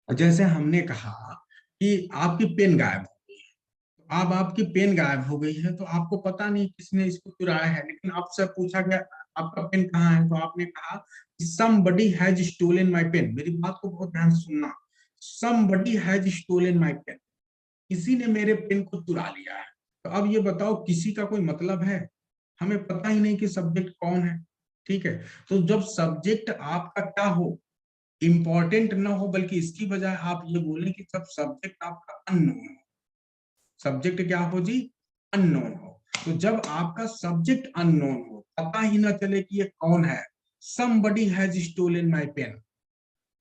S1: जैसे हमने कहा कि आपकी पेन गायब हो गई है, तो अब आपकी पेन गायब हो गई है, तो आपको पता नहीं किसने इसको चुराया है, लेकिन आपसे पूछा गया आपका पेन कहाँ है, तो आपने कहा somebody has stolen my pen। मेरी बात को बहुत ध्यान से सुनना, somebody has stolen my pen, किसी ने मेरे पेन को चुरा लिया है। तो अब ये बताओ किसी का कोई मतलब है? हमें पता ही नहीं कि सब्जेक्ट कौन है, ठीक है। तो जब सब्जेक्ट आपका क्या हो, इंपॉर्टेंट ना हो, बल्कि इसकी बजाय आप ये बोलें कि जब सब्जेक्ट आपका अननोन हो, सब्जेक्ट क्या हो जी, अननोन हो। तो जब आपका सब्जेक्ट अननोन हो, पता ही ना चले कि ये कौन है, somebody has stolen my pen,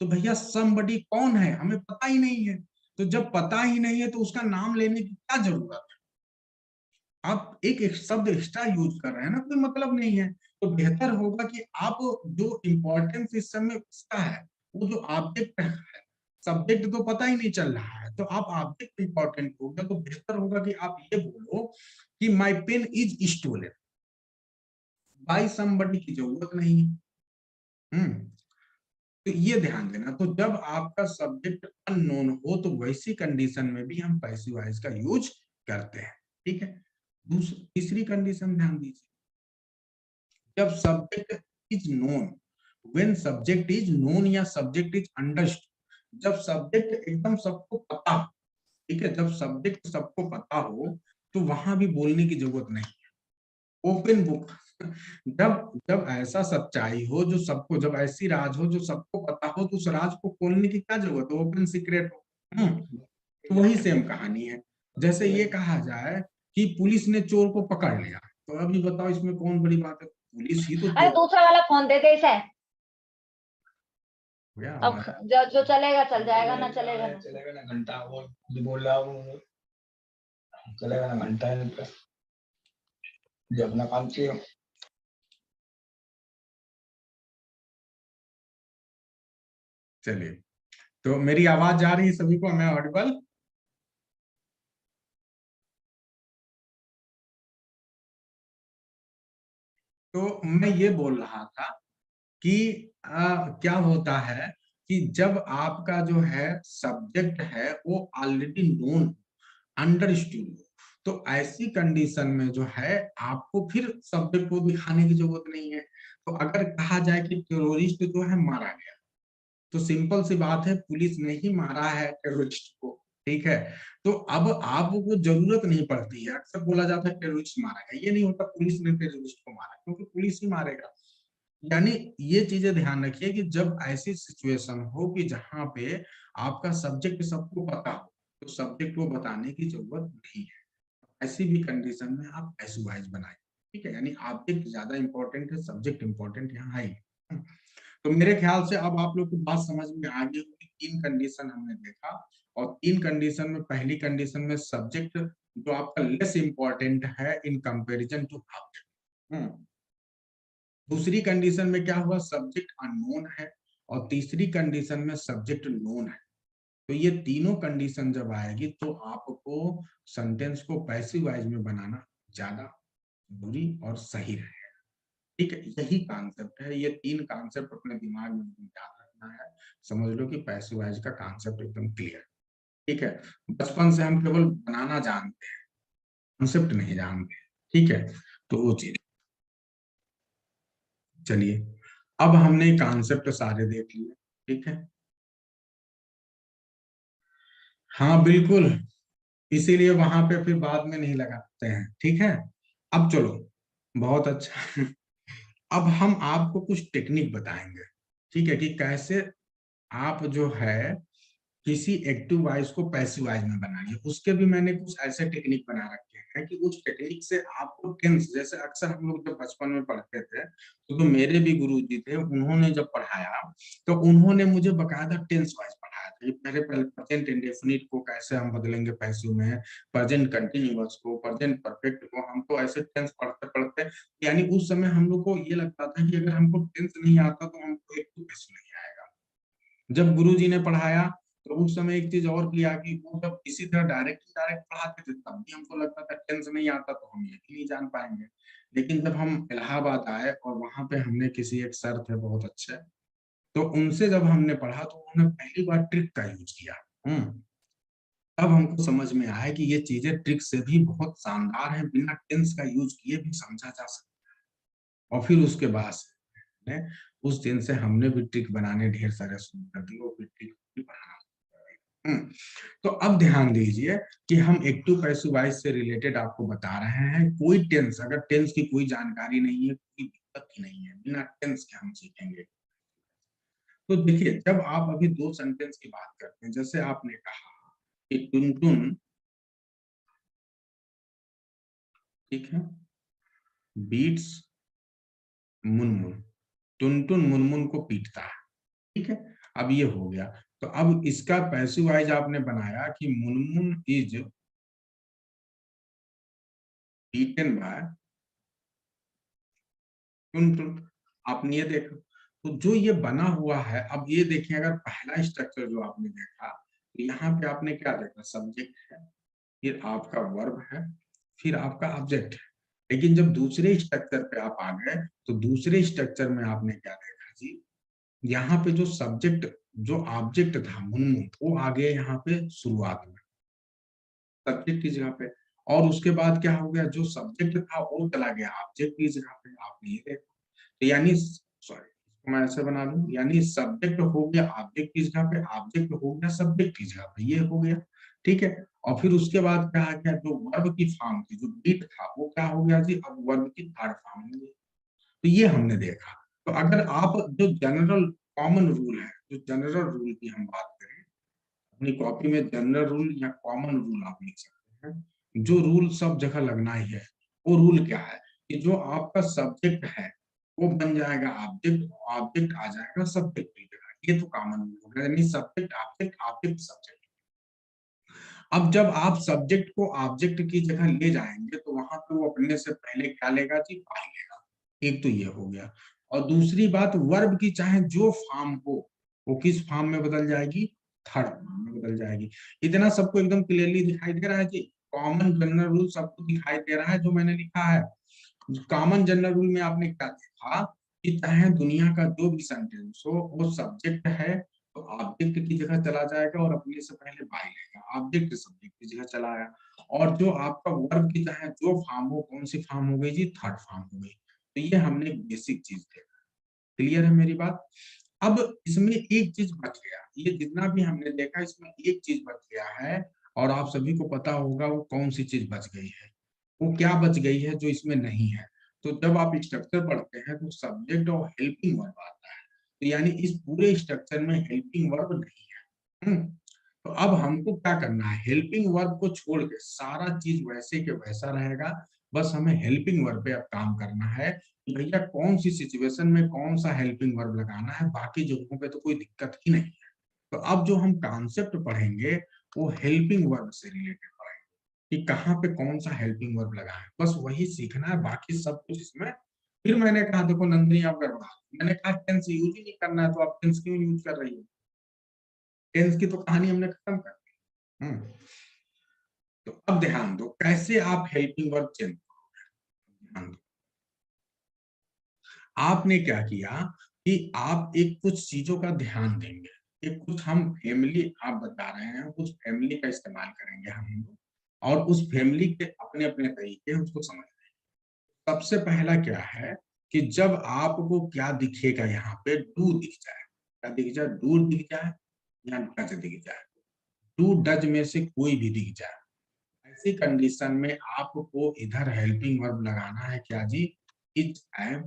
S1: तो भैया somebody कौन है हमें पता ही नहीं है। तो जब पता ही नहीं है तो उसका नाम लेने की क्या जरूरत है? आप एक शब्द एक्स्ट्रा यूज कर रहे हैं ना, कोई मतलब नहीं है। तो बेहतर होगा कि आप जो इंपॉर्टेंस इस समय उसका है, वो जो ऑब्जेक्ट है, सब्जेक्ट तो पता ही नहीं चल रहा है, तो आप ऑब्जेक्ट इंपॉर्टेंट हो गया, तो बेहतर होगा कि आप ये बोलो कि my pen is stolen by somebody, की जरूरत नहीं है। तो ये ध्यान देना। तो जब आपका सब्जेक्ट अननोन हो तो वैसी कंडीशन में भी हम पैसिव वॉइस का यूज करते हैं, ठीक है। तीसरी कंडीशन ध्यान दीजिए, जब subject is known, when subject is known या सब्जेक्ट इज अंडरस्टूड, जब सब्जेक्ट एकदम सबको पता हो, ठीक है, जब सब्जेक्ट सबको पता हो तो वहां भी बोलने की जरूरत नहीं, ओपन बुक। जब जब ऐसा सच्चाई हो जो सबको, जब ऐसी राज हो जो सबको पता हो, तो उस राज को खोलने की क्या जरूरत है, ओपन सीक्रेट हो। तो वही सेम कहानी है। जैसे ये कहा जाए कि पुलिस ने चोर को पकड़ लिया, तो अभी बताओ इसमें कौन बड़ी बात है, पुलिस ही तो
S3: अरे
S1: चोर
S3: दूसरा वाला फोन दे दे इसे।
S1: हो गया
S3: अब
S1: हमारा।
S3: जो चलेगा चल जाएगा, ना चलेगा ना
S4: चलेगा ना, घंटा वो जो बोल रहा हूँ चलेगा ना, घंटा है जो अपना काम चाहिए।
S1: चलिए, तो मेरी आवाज जा रही है सभी को, मैं ऑडिबल? तो मैं ये बोल रहा था कि क्या होता है कि जब आपका जो है सब्जेक्ट है वो ऑलरेडी नोन, अंडरस्टूड, तो ऐसी कंडीशन में जो है आपको फिर सब्जेक्ट को दिखाने की जरूरत नहीं है। तो अगर कहा जाए कि टेररिस्ट जो है मारा गया, तो सिंपल सी बात है, पुलिस ने ही मारा है टेररिस्ट को, ठीक है। तो अब आपको जरूरत नहीं पड़ती है, अक्सर बोला जाता है टेररिस्ट मारा गया, ये नहीं होता पुलिस ने टेररिस्ट को मारा, क्योंकि पुलिस ही मारेगा। यानी ये चीजें ध्यान रखिए कि जब ऐसी सिचुएशन हो कि जहां पे आपका सब्जेक्ट सबको पता हो, तो सब्जेक्ट को बताने की जरूरत नहीं है। ऐसी भी कंडीशन में आप एस वाइज बनाए, ठीक है। यानी ऑब्जेक्ट ज्यादा इंपॉर्टेंट है, सब्जेक्ट इंपॉर्टेंट यहाँ है ही। तो मेरे ख्याल से अब आप लोग को बात समझ में आ गई होगी। तीन कंडीशन हमने देखा, और तीन कंडीशन में पहली कंडीशन में सब्जेक्ट जो आपका लेस इंपॉर्टेंट है इन कंपैरिजन टू ऑब्जेक्ट। दूसरी कंडीशन में क्या हुआ, सब्जेक्ट अननोन है, और तीसरी कंडीशन में सब्जेक्ट नोन है। तो ये तीनों कंडीशन जब आएगी तो आपको सेंटेंस को पैसिव वाइज में बनाना ज्यादा जरूरी और सही रहेगा, ठीक है। यही कॉन्सेप्ट है, ये तीन कॉन्सेप्ट अपने दिमाग में याद रखना है। समझ लो कि पैसिव वाइज का कॉन्सेप्ट एकदम क्लियर, ठीक है। बचपन से हम केवल बनाना जानते हैं, कॉन्सेप्ट नहीं जानते, ठीक है। तो वो चीज, चलिए अब हमने कॉन्सेप्ट सारे देख लिए, ठीक है। हाँ बिल्कुल, इसीलिए वहां पे फिर बाद में नहीं लगाते हैं, ठीक है। अब चलो, बहुत अच्छा। अब हम आपको कुछ टेक्निक बताएंगे, ठीक है, कि कैसे आप जो है किसी एक्टिव वॉइस को पैसिव वॉइस में बनाइए। उसके भी मैंने कुछ ऐसे टेक्निक बना रखे हैं कि उस टेक्निक से आपको टेंस, जैसे अक्सर हम लोग जब बचपन में पढ़ते थे, तो जो मेरे भी गुरुजी थे उन्होंने जब पढ़ाया तो उन्होंने मुझे बकायदा टेंस वाइज पढ़ाया था। पहले पहले प्रेजेंट इंडेफिनिट को कैसे हम बदलेंगे पैसिव में, प्रेजेंट कंटिन्यूअस को, प्रेजेंट परफेक्ट को, हमको ऐसे टेंस पढ़ते पढ़ते, यानी उस समय हम लोग को ये लगता था कि अगर हमको टेंस नहीं आता तो हमको एक्टिव पैसिव नहीं आएगा। जब गुरुजी ने पढ़ाया तो उस समय एक चीज और किया कि वो जब इसी तरह डायरेक्ट डायरेक्ट पढ़ाते थे तब भी हमको लगता था टेंस नहीं आता तो हम ये भी नहीं जान पाएंगे। लेकिन जब हम इलाहाबाद आए और वहां पे हमने किसी एक सर थे बहुत अच्छे, तो उनसे जब हमने पढ़ा तो उन्होंने पहली बार ट्रिक का यूज किया। तब हमको समझ में आया कि ये चीजें ट्रिक से भी बहुत शानदार है, बिना टेंस का यूज किए भी समझा जा सकता है। और फिर उसके बाद से उस दिन से हमने भी ट्रिक बनाने ढेर सारे शुरू कर दिए, और फिर ट्रिक भी बनाना। तो अब ध्यान दीजिए कि हम एक्टिव पैसिव वॉइस से रिलेटेड आपको बता रहे हैं। कोई टेंस, अगर टेंस की कोई जानकारी नहीं है, कोई दिक्कत ही नहीं है, बिना टेंस के हम सीखेंगे। तो देखिए, जब आप अभी दो सेंटेंस की बात करते हैं, जैसे आपने कहा कि टुनटुन, ठीक है, बीट्स मुनमुन, टुनटुन मुनमुन को पीटता है, ठीक है। अब ये हो गया, तो अब इसका पैसिव वॉइस आपने बनाया कि Munmun is beaten by Tuntun. आपने ये देखा, तो जो ये बना हुआ है, अब ये देखिए, अगर पहला स्ट्रक्चर जो आपने देखा, तो यहाँ पे आपने क्या देखा, सब्जेक्ट है, फिर आपका वर्ब है, फिर आपका ऑब्जेक्ट है। लेकिन जब दूसरे स्ट्रक्चर पे आप आ गए, तो दूसरे स्ट्रक्चर में आपने क्या देखा जी, यहाँ पे जो सब्जेक्ट, जो ऑब्जेक्ट था मुनमुन, वो आ गया यहाँ पे शुरुआत में सब्जेक्ट की जगह पे, और उसके बाद क्या हो गया, जो सब्जेक्ट था वो चला गया ऑब्जेक्ट की जगह पे। आपने ये देखा, तो यानी, सॉरी, इसको मैं ऐसे बना दूं, यानी सब्जेक्ट हो गया ऑब्जेक्ट की जगह पे, ऑब्जेक्ट हो गया सब्जेक्ट की जगह पे, ये हो गया, ठीक है। और फिर उसके बाद क्या आ गया, जो वर्ब की फॉर्म थी, जो बीट था, वो क्या हो गया जी, अब वर्ब की थर्ड फॉर्म हो गई। तो ये हमने देखा। तो अगर आप जो जनरल कॉमन रूल है, जो जनरल रूल की हम बात करें, अपनी कॉपी में जनरल रूल या कॉमन रूल आप लिख सकते हैं। जो रूल सब जगह लगना ही है, वो रूल क्या है कि जो आपका सब्जेक्ट है वो बन जाएगा ऑब्जेक्ट, ऑब्जेक्ट आ जाएगा सब्जेक्ट की जगह। ये तो कॉमन रूल हो गया, यानी सब्जेक्ट ऑब्जेक्ट, ऑब्जेक्ट सब्जेक्ट। अब जब आप सब्जेक्ट को ऑब्जेक्ट की जगह ले जाएंगे तो वहां पे वो अपने से पहले क्या लेगा जी, पाई लेगा। एक तो ये हो गया, और दूसरी बात, वर्ब की चाहे जो फॉर्म हो वो किस फॉर्म में बदल जाएगी, थर्ड फॉर्म में बदल जाएगी। इतना सबको एकदम क्लियरली दिखाई दे रहा है जी। कॉमन जनरल रूल सबको दिखाई दे रहा है जो मैंने लिखा है। कॉमन जनरल रूल में आपने क्या देखा कि चाहे दुनिया का जो भी सेंटेंस हो वो सब्जेक्ट है तो ऑब्जेक्ट की जगह चला जाएगा और अपने से पहले बाई लेगा, ऑब्जेक्ट सब्जेक्ट की जगह चला आया। और जो आपका वर्ब की चाहे जो फॉर्म हो, कौन सी फॉर्म हो गई जी, थर्ड फॉर्म हो गई। तो ये हमने एक बेसिक चीज देखा। क्लियर है मेरी बात। अब इसमें एक चीज बच गया, ये जितना भी हमने देखा इसमें एक चीज बच गया है और आप सभी को पता होगा वो कौन सी चीज बच गई है। वो क्या बच गई है जो इसमें नहीं है। तो जब आप स्ट्रक्चर पढ़ते हैं तो सब्जेक्ट और हेल्पिंग वर्ब आता है, तो यानी इस पूरे स्ट्रक्चर में हेल्पिंग वर्ब नहीं है। तो अब हमको क्या करना है, हेल्पिंग वर्ब को छोड़ के सारा चीज वैसे के वैसा रहेगा, बस हमें हेल्पिंग वर्ब पे अब काम करना है कि भैया कौन सी सिचुएशन में कौन सा हेल्पिंग वर्ब लगाना है, बाकी जगहों पे तो कोई दिक्कत ही नहीं है। तो अब जो हम कॉन्सेप्ट पढ़ेंगे वो हेल्पिंग वर्ब से रिलेटेड पढ़ेंगे कि कहाँ पे कौन सा हेल्पिंग वर्ब लगाएं, बस वही सीखना है, बाकी सब कुछ इसमें। फिर मैंने कहा देखो नंदिनी आप गड़बड़ा, मैंने कहा टेंस यूज ही नहीं करना है तो आप टेंस क्यों यूज कर रही हो। टेंस की तो कहानी हमने खत्म कर दी। तो अब ध्यान दो कैसे आप हेल्पिंग वर्ब चेंज करोगे। ध्यान दो, आपने क्या किया कि आप एक कुछ चीजों का ध्यान देंगे, एक कुछ हम फैमिली आप बता रहे हैं, कुछ फैमिली का इस्तेमाल करेंगे हम लोग और उस फैमिली के अपने अपने तरीके हैं उसको समझ। सबसे पहला क्या है कि जब आपको क्या दिखेगा, यहाँ पे डू दिख जाए, क्या दिख जाए, डू दिख जाए या डज दिख जाए, डू डज में से कोई भी दिख जाए, ऐसी कंडीशन में आपको इधर हेल्पिंग वर्ब लगाना है क्या जी, इट एम।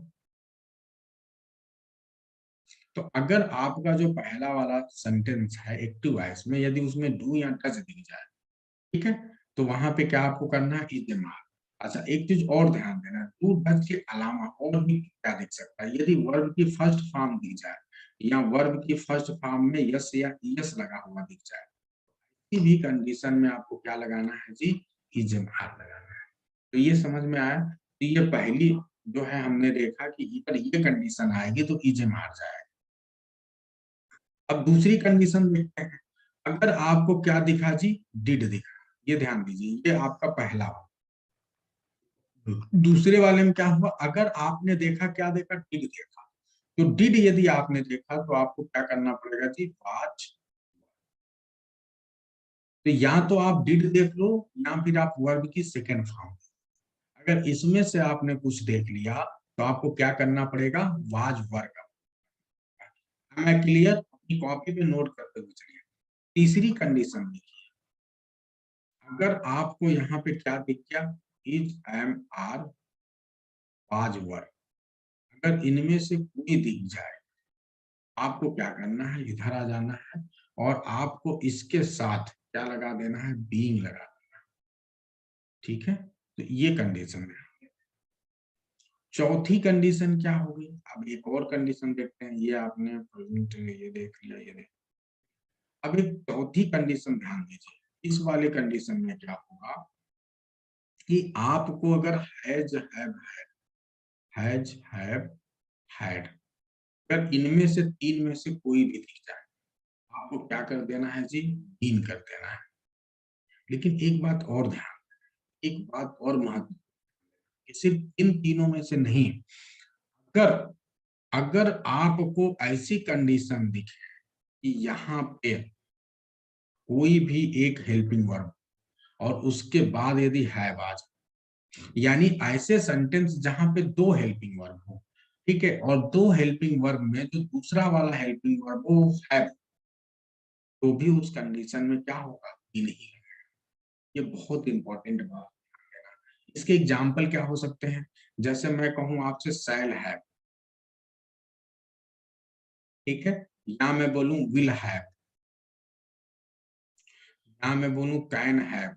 S1: तो अगर आपका जो पहला वाला सेंटेंस है एक्टिव वॉइस में यदि उसमें डू या डज दिख जाए, ठीक है, तो वहां पे क्या आपको करना है, इज एम। अच्छा एक चीज और ध्यान देना, टू डज के अलावा और भी क्या दिख सकता है, यदि वर्ब की फर्स्ट फॉर्म दी जाए या वर्ब की फर्स्ट फॉर्म में यस या यस लगा हुआ दिख जाए, किसी भी कंडीशन में आपको क्या लगाना है जी, इजमार लगाना है। तो ये समझ में आया। तो ये पहली जो है हमने देखा कि इधर ये कंडीशन आएगी तो इजमार जाएगा। अब दूसरी कंडीशन देखते हैं, अगर आपको क्या दिखा जी, डिड दिखा, ये ध्यान दीजिए, ये आपका पहला। दूसरे वाले में क्या हुआ, अगर आपने देखा क्या देखा, डिड देखा, तो डिड यदि आपने देखा तो आपको क्या करना पड़ेगा जी, वाच। तो या तो आप डिड देख लो या फिर आप वर्ब की सेकेंड फॉर्म। अगर इसमें से आपने कुछ देख लिया तो आपको क्या करना पड़ेगा, वाज वर्ब। मैं क्लियर, अपनी कॉपी पे नोट करते हुए चलिए। तीसरी कंडीशन देखिए, अगर आपको यहाँ पे क्या दिख गया, is am are was verb, अगर इनमें से कोई दिख जाए आपको क्या करना है, इधर आ जाना है और आपको इसके साथ क्या लगा देना है, बीइंग लगा देना है। ठीक है, तो ये कंडीशन है। चौथी कंडीशन क्या होगी, अब एक और कंडीशन देखते हैं, ये आपने ये देख लिया, ये देख। अब एक चौथी कंडीशन ध्यान दीजिए, इस वाले कंडीशन में क्या होगा कि आपको अगर हैज हैव हैड, अगर इनमें से तीन में से कोई भी दिख जाए आपको क्या कर देना है जी, बीन कर देना है। लेकिन एक बात और ध्यान, एक बात और महत्व, सिर्फ इन तीनों में से नहीं, अगर अगर आपको ऐसी कंडीशन दिखे कि यहाँ पे कोई भी एक हेल्पिंग वर्ब और उसके बाद यदि हैव आ जाए, यानी ऐसे सेंटेंस जहां पे दो हेल्पिंग वर्ब हो, ठीक है, और दो हेल्पिंग वर्ब में जो दूसरा वाला हेल्पिंग वर्ब हो हैव, तो भी उस कंडीशन में क्या होगा, भी नहीं। ये बहुत इंपॉर्टेंट बात है। इसके एग्जाम्पल क्या हो सकते हैं, जैसे मैं कहूं आपसे शैल हैव, ठीक है, या मैं बोलूं विल हैव, या मैं बोलूं कैन हैव,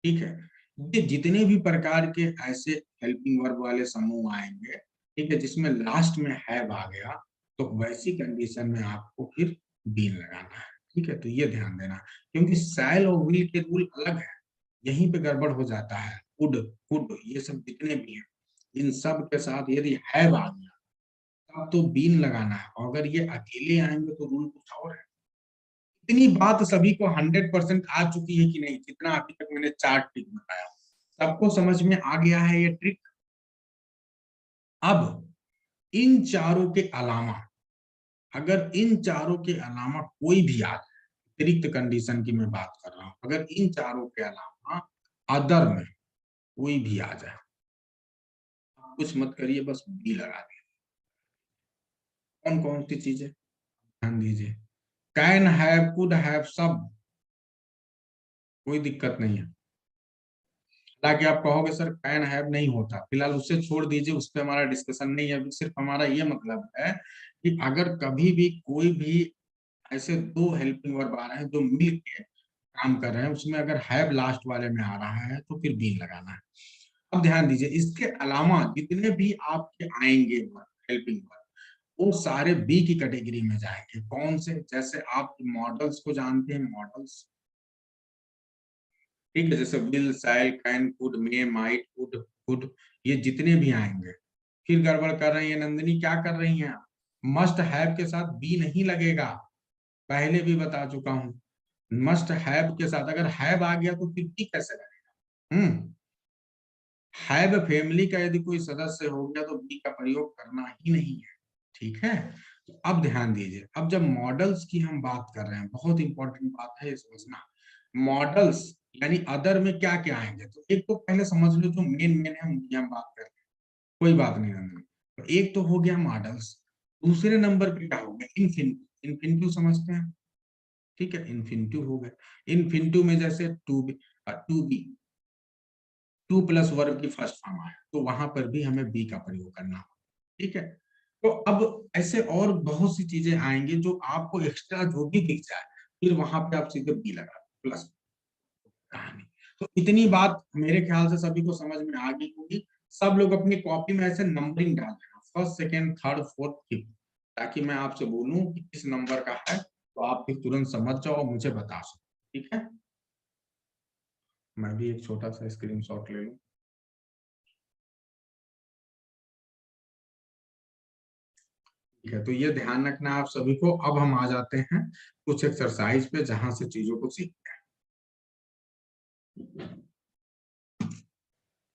S1: ठीक है, ये जितने भी प्रकार के ऐसे हेल्पिंग वर्ब वाले समूह आएंगे, ठीक है, जिसमें लास्ट में हैव आ गया, तो वैसी कंडीशन में आपको फिर बीन लगाना है। ठीक है, तो ये ध्यान देना, क्योंकि शैल और विल के रूल अलग है, यहीं पे गड़बड़ हो जाता है। कुड कुड ये सब जितने भी हैं, इन सब के साथ यदि हैव आ गया अब तो बीन लगाना है, और अगर ये अकेले आएंगे तो रूल कुछ और है। इतनी बात सभी को 100% आ चुकी है कि नहीं, जितना अभी तक मैंने 4 ट्रिक बताया सबको समझ में आ गया है ये ट्रिक। अब इन चारों के अलावा, अगर इन चारों के अलावा कोई भी आ जाए, अतिरिक्त कंडीशन की मैं बात कर रहा हूं, अगर इन चारों के अलावा अदर में कोई भी आ जाए, कुछ मत करिए, बस बी लगा दिए। कौन कौन सी चीजें ध्यान दीजिए, कैन हैव, कुड हैव, सब कोई दिक्कत नहीं है। ताकि आप कहोगे सर कैन हैव नहीं होता, फिलहाल उससे छोड़ दीजिए, उस पर हमारा डिस्कशन नहीं है। सिर्फ हमारा ये मतलब है कि अगर कभी भी कोई भी ऐसे 2 हेल्पिंग वर्ब आ रहे हैं जो मिल के काम कर रहे हैं, उसमें अगर हैव लास्ट वाले में आ रहा है तो फिर बीन लगाना है। अब ध्यान दीजिए, इसके अलावा जितने भी आपके आएंगे हेल्पिंग वर्ब, वो सारे बी की कैटेगरी में जाएंगे। कौन से? जैसे आप मॉडल्स को जानते हैं, मॉडल्स, ठीक है, जैसे will, shall, can, could, may, might, could, ये जितने भी आएंगे। फिर गड़बड़ कर रही है नंदिनी, क्या कर रही हैं? मस्ट हैव के साथ बी नहीं लगेगा, पहले भी बता चुका हूं। मस्ट हैव के साथ अगर हैव आ गया तो फिर बी कैसे लगेगा? हैव फैमिली का यदि कोई सदस्य हो गया तो बी का प्रयोग करना ही नहीं है, ठीक है। तो अब ध्यान दीजिए, अब जब मॉडल्स की हम बात कर रहे हैं, बहुत इंपॉर्टेंट बात है ये समझना, मॉडल्स यानी अदर में क्या क्या आएंगे। तो एक तो पहले समझ लो जो मेन मेन है उनकी हम बात कर रहे हैं, कोई बात नहीं नंदन। तो एक तो हो गया मॉडल्स, दूसरे नंबर पे क्या हो गया? इन्फिनिटिव। इन्फिनिटिव समझते हैं, ठीक है, इन्फिनिटिव हो गया। इन्फिनिटिव में जैसे to be, to plus verb की फर्स्ट फॉर्म आया, तो वहां पर भी हमें बी का प्रयोग करना होगा, ठीक है। तो अब ऐसे और बहुत सी चीजें आएंगी जो आपको एक्स्ट्रा जो भी दिख जाए, फिर वहां पे आप सीधे बी लगा प्लस कहानी। तो इतनी बात मेरे ख्याल से सभी को समझ में आ गई होगी। सब लोग अपनी कॉपी में ऐसे नंबरिंग डाल देना, first, second, third, fourth, fifth, ताकि मैं आपसे बोलूं कि किस नंबर का है, तो आप फिर तुरंत समझ जाओ और मुझे बता सको, ठीक है। मैं भी एक छोटा सा स्क्रीनशॉट ले लूं। ठीक है, तो ये ध्यान रखना आप सभी को। अब हम आ जाते हैं कुछ एक्सरसाइज पे जहां से चीजों को सीखते हैं,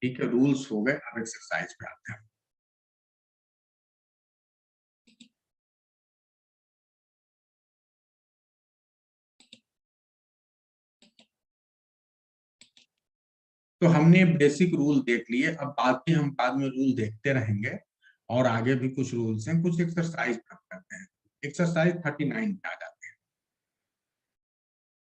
S1: ठीक है। रूल्स हो गए, अब एक्सरसाइज पे आते हैं। तो हमने बेसिक रूल देख लिए, अब बाकी हम बाद में रूल देखते रहेंगे, और आगे भी कुछ रूल्स हैं, कुछ एक्सरसाइज करते हैं। एक्सरसाइज 39 पे आ जाते हैं।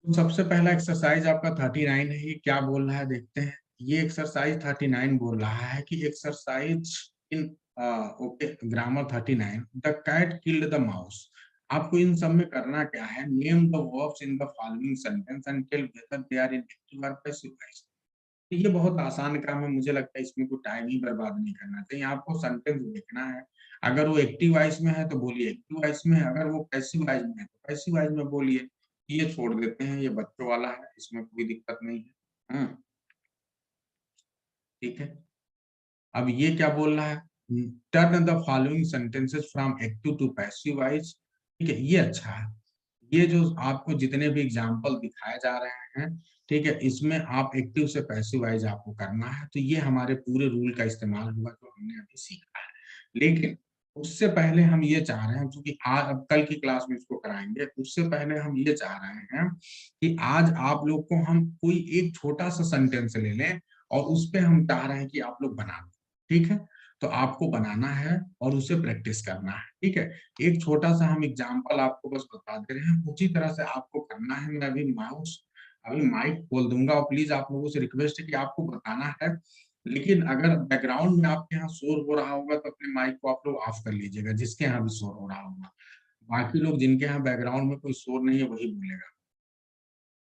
S1: तो सबसे पहला एक्सरसाइज आपका 39 है, ये क्या बोल रहा है देखते हैं। ये एक्सरसाइज 39 बोल रहा है कि exercise in okay grammar 39, the cat killed the mouse. आपको इन सब में करना क्या है, name the verbs in the following sentence and tell whether they are in active और पैसिव वॉइस। ये बहुत आसान काम है, मुझे लगता है इसमें कोई टाइम ही बर्बाद नहीं करना चाहिए। आपको सेंटेंस देखना है, अगर वो एक्टिव वॉइस में है तो बोलिए एक्टिव वॉइस में है, अगर वो पैसिव वॉइस में है तो पैसिव वॉइस में बोलिए। ये छोड़ देते हैं, ये बच्चों वाला है, इसमें कोई दिक्कत नहीं है, ठीक है। अब ये क्या बोल रहा है, turn the following sentences from active to passive voice, ठीक है, ये अच्छा है। ये जो आपको जितने भी एग्जाम्पल दिखाए जा रहे हैं, ठीक है, इसमें आप एक्टिव से पैसिव वाइज आपको करना है। तो ये हमारे पूरे रूल का इस्तेमाल हुआ जो हमने अभी सीखा है। लेकिन उससे पहले हम ये चाह रहे हैं, क्योंकि आज अब कल की क्लास में इसको कराएंगे, उससे पहले हम ये चाह रहे हैं कि आज आप लोग को हम कोई एक छोटा सा सेंटेंस ले लें और उस पर हम चाह रहे हैं कि आप लोग बना, ठीक है। तो आपको बनाना है और उसे प्रैक्टिस करना है, ठीक है। एक छोटा सा हम एग्जांपल आपको बस बता दे रहे हैं, उसी तरह से आपको करना है। मैं अभी माइक खोल दूंगा, और प्लीज आप लोगों से रिक्वेस्ट है कि आपको बताना है, लेकिन अगर बैकग्राउंड में आपके यहाँ शोर हो रहा होगा तो अपने माइक को आप लोग ऑफ कर लीजिएगा, जिसके यहाँ भी शोर हो रहा होगा। बाकी लोग जिनके यहाँ बैकग्राउंड में कोई शोर नहीं है वही बोलेगा।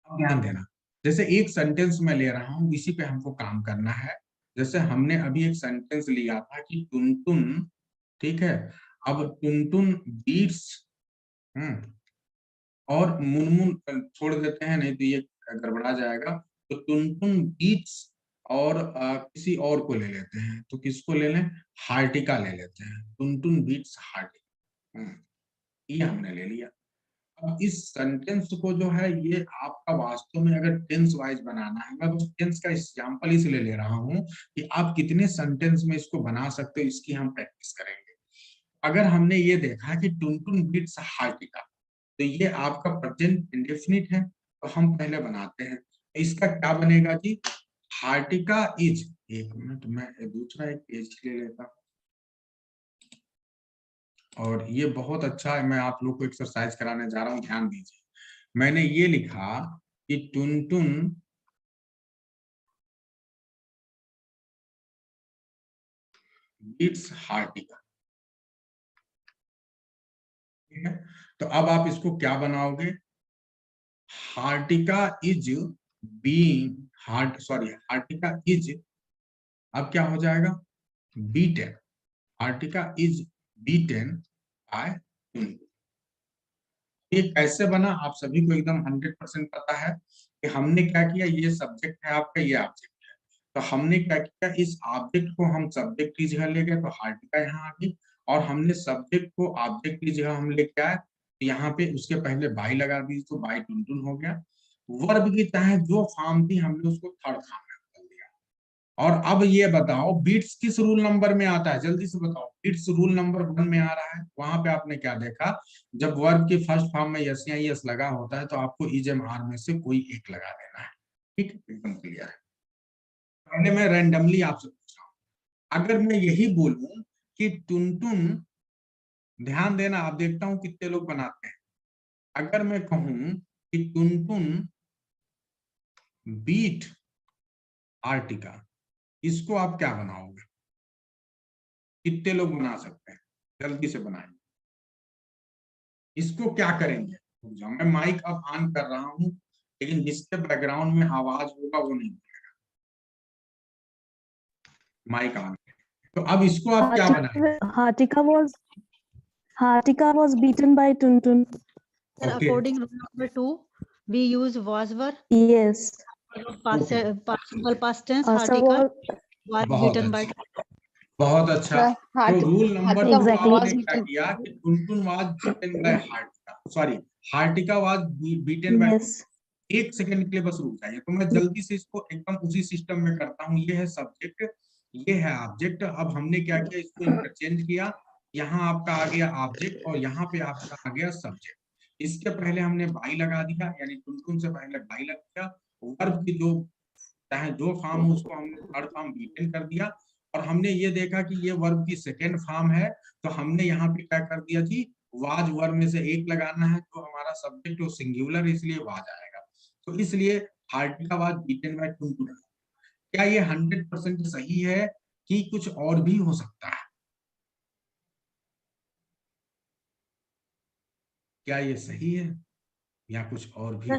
S1: अब ध्यान देना, जैसे एक सेंटेंस में ले रहा हूँ, इसी पे हमको काम करना है। जैसे हमने अभी एक सेंटेंस लिया था कि टुनटुन, ठीक है, अब टुनटुन बीट्स, और मुनमुन छोड़ देते हैं, नहीं तो ये गड़बड़ा जाएगा। तो टुनटुन बीट्स और किसी और को ले लेते हैं, तो किसको ले लें, हार्टिका ले लेते हैं, टुनटुन बीट्स हार्टिका। ये हमने ले लिया। अब इस सेंटेंस को जो है ये आपका वास्तव में अगर टेंस वाइज बनाना है, मैं बस टेंस का एग्जांपल इसलिए ले रहा हूं कि आप कितने सेंटेंस में इसको बना सकते हो, इसकी हम प्रैक्टिस करेंगे। अगर हमने ये देखा कि टुनटुन बीट्स हार्टिका, तो ये आपका प्रेजेंट इंडेफिनिट है, तो हम पहले बनाते हैं। तो इसका क्या बनेगा जी, हार्टिका इज, एक मिनट मैं दूसरा एक पेज ले लेता हूं, और ये बहुत अच्छा है, मैं आप लोग को एक्सरसाइज कराने जा रहा हूं, ध्यान दीजिए। मैंने ये लिखा कि टुनटुन बीट्स हार्टिका, ठीक है। तो अब आप इसको क्या बनाओगे, Hartika is being Hartika is, अब क्या हो जाएगा, beaten, Hartika is beaten by Tuntun. ये कैसे बना आप सभी को एकदम 100% पता है कि हमने क्या किया, ये सब्जेक्ट है आपका, ये ऑब्जेक्ट है, तो हमने क्या किया, इस ऑब्जेक्ट को हम सब्जेक्ट की जगह ले गए, तो हार्टिका यहाँ आ गई, और हमने सब्जेक्ट को ऑब्जेक्ट की जगह हम लेके आए, तो यहाँ पे उसके पहले बाई लगा दी, तो बाई टुनटुन हो गया। वर्ब की चाहे जो फॉर्म थी हमने उसको थर्ड फॉर्म में बदल दिया। और अब ये बताओ बीट्स किस रूल नंबर में आता है, जल्दी से बताओ, बीट्स रूल नंबर 1 में आ रहा है। वहां पे आपने क्या देखा, जब वर्ब की फर्स्ट फॉर्म में यस या यस लगा होता है तो आपको इज एम आर में से कोई एक लगा देना है, ठीक है, एकदम क्लियर है। पहले मैं रैंडमली आपसे पूछ रहा हूं, अगर मैं यही बोलूं कि टुनटुन, ध्यान देना, आप देखता हूं कितने लोग बनाते हैं, अगर मैं कहूं कि टुनटुन बीट आर्टिका, इसको आप क्या बनाओगे, कितने लोग बना सकते हैं, जल्दी से बनाएंगे। इसको क्या करेंगे, मैं माइक अब ऑन कर रहा हूं, लेकिन जिसके बैकग्राउंड में आवाज होगा वो नहीं बोलेगा, माइक ऑन। तो अब इसको आप क्या बनाएंगे,
S5: Hartika was beaten by Tuntun.
S6: Sir,
S1: Okay.
S6: according rule number 2, we use was were.
S5: Yes.
S6: Participle past tense.
S5: Asa
S6: Hartika
S5: was
S6: was beaten by.
S1: बहुत अच्छा। तो रूल नंबर 2 आपने क्या किया कि Tuntun was beaten by Hartika, sorry Hartika was beaten by. एक second के लिए बस रुक जाइए, तो मैं जल्दी से इसको एकदम उसी सिस्टम में करता हूँ। ये है सब्जेक्ट, ये है ऑब्जेक्ट। अब हमने क्या किया, इसको इंटरचेंज किया, यहाँ आपका आ गया ऑब्जेक्ट और यहाँ पे आपका आ गया सब्जेक्ट। इसके पहले हमने बाई लगा दिया, यानी टुनटुन से पहले बाई लग गया। वर्ब की जो चाहे जो फॉर्म हो उसको हमने थर्ड फॉर्म बीटन कर दिया, और हमने ये देखा कि ये वर्ब की सेकेंड फॉर्म है, तो हमने यहाँ पे क्या कर दिया जी, वाज वर्ब में से एक लगाना है, तो हमारा सब्जेक्ट वो सिंगुलर इसलिए वाज आएगा। तो इसलिए हार्टिका वाज बीटन बाय टुनटुन। क्या ये 100% सही है कि कुछ और भी हो सकता है, क्या ये सही है या कुछ और भी?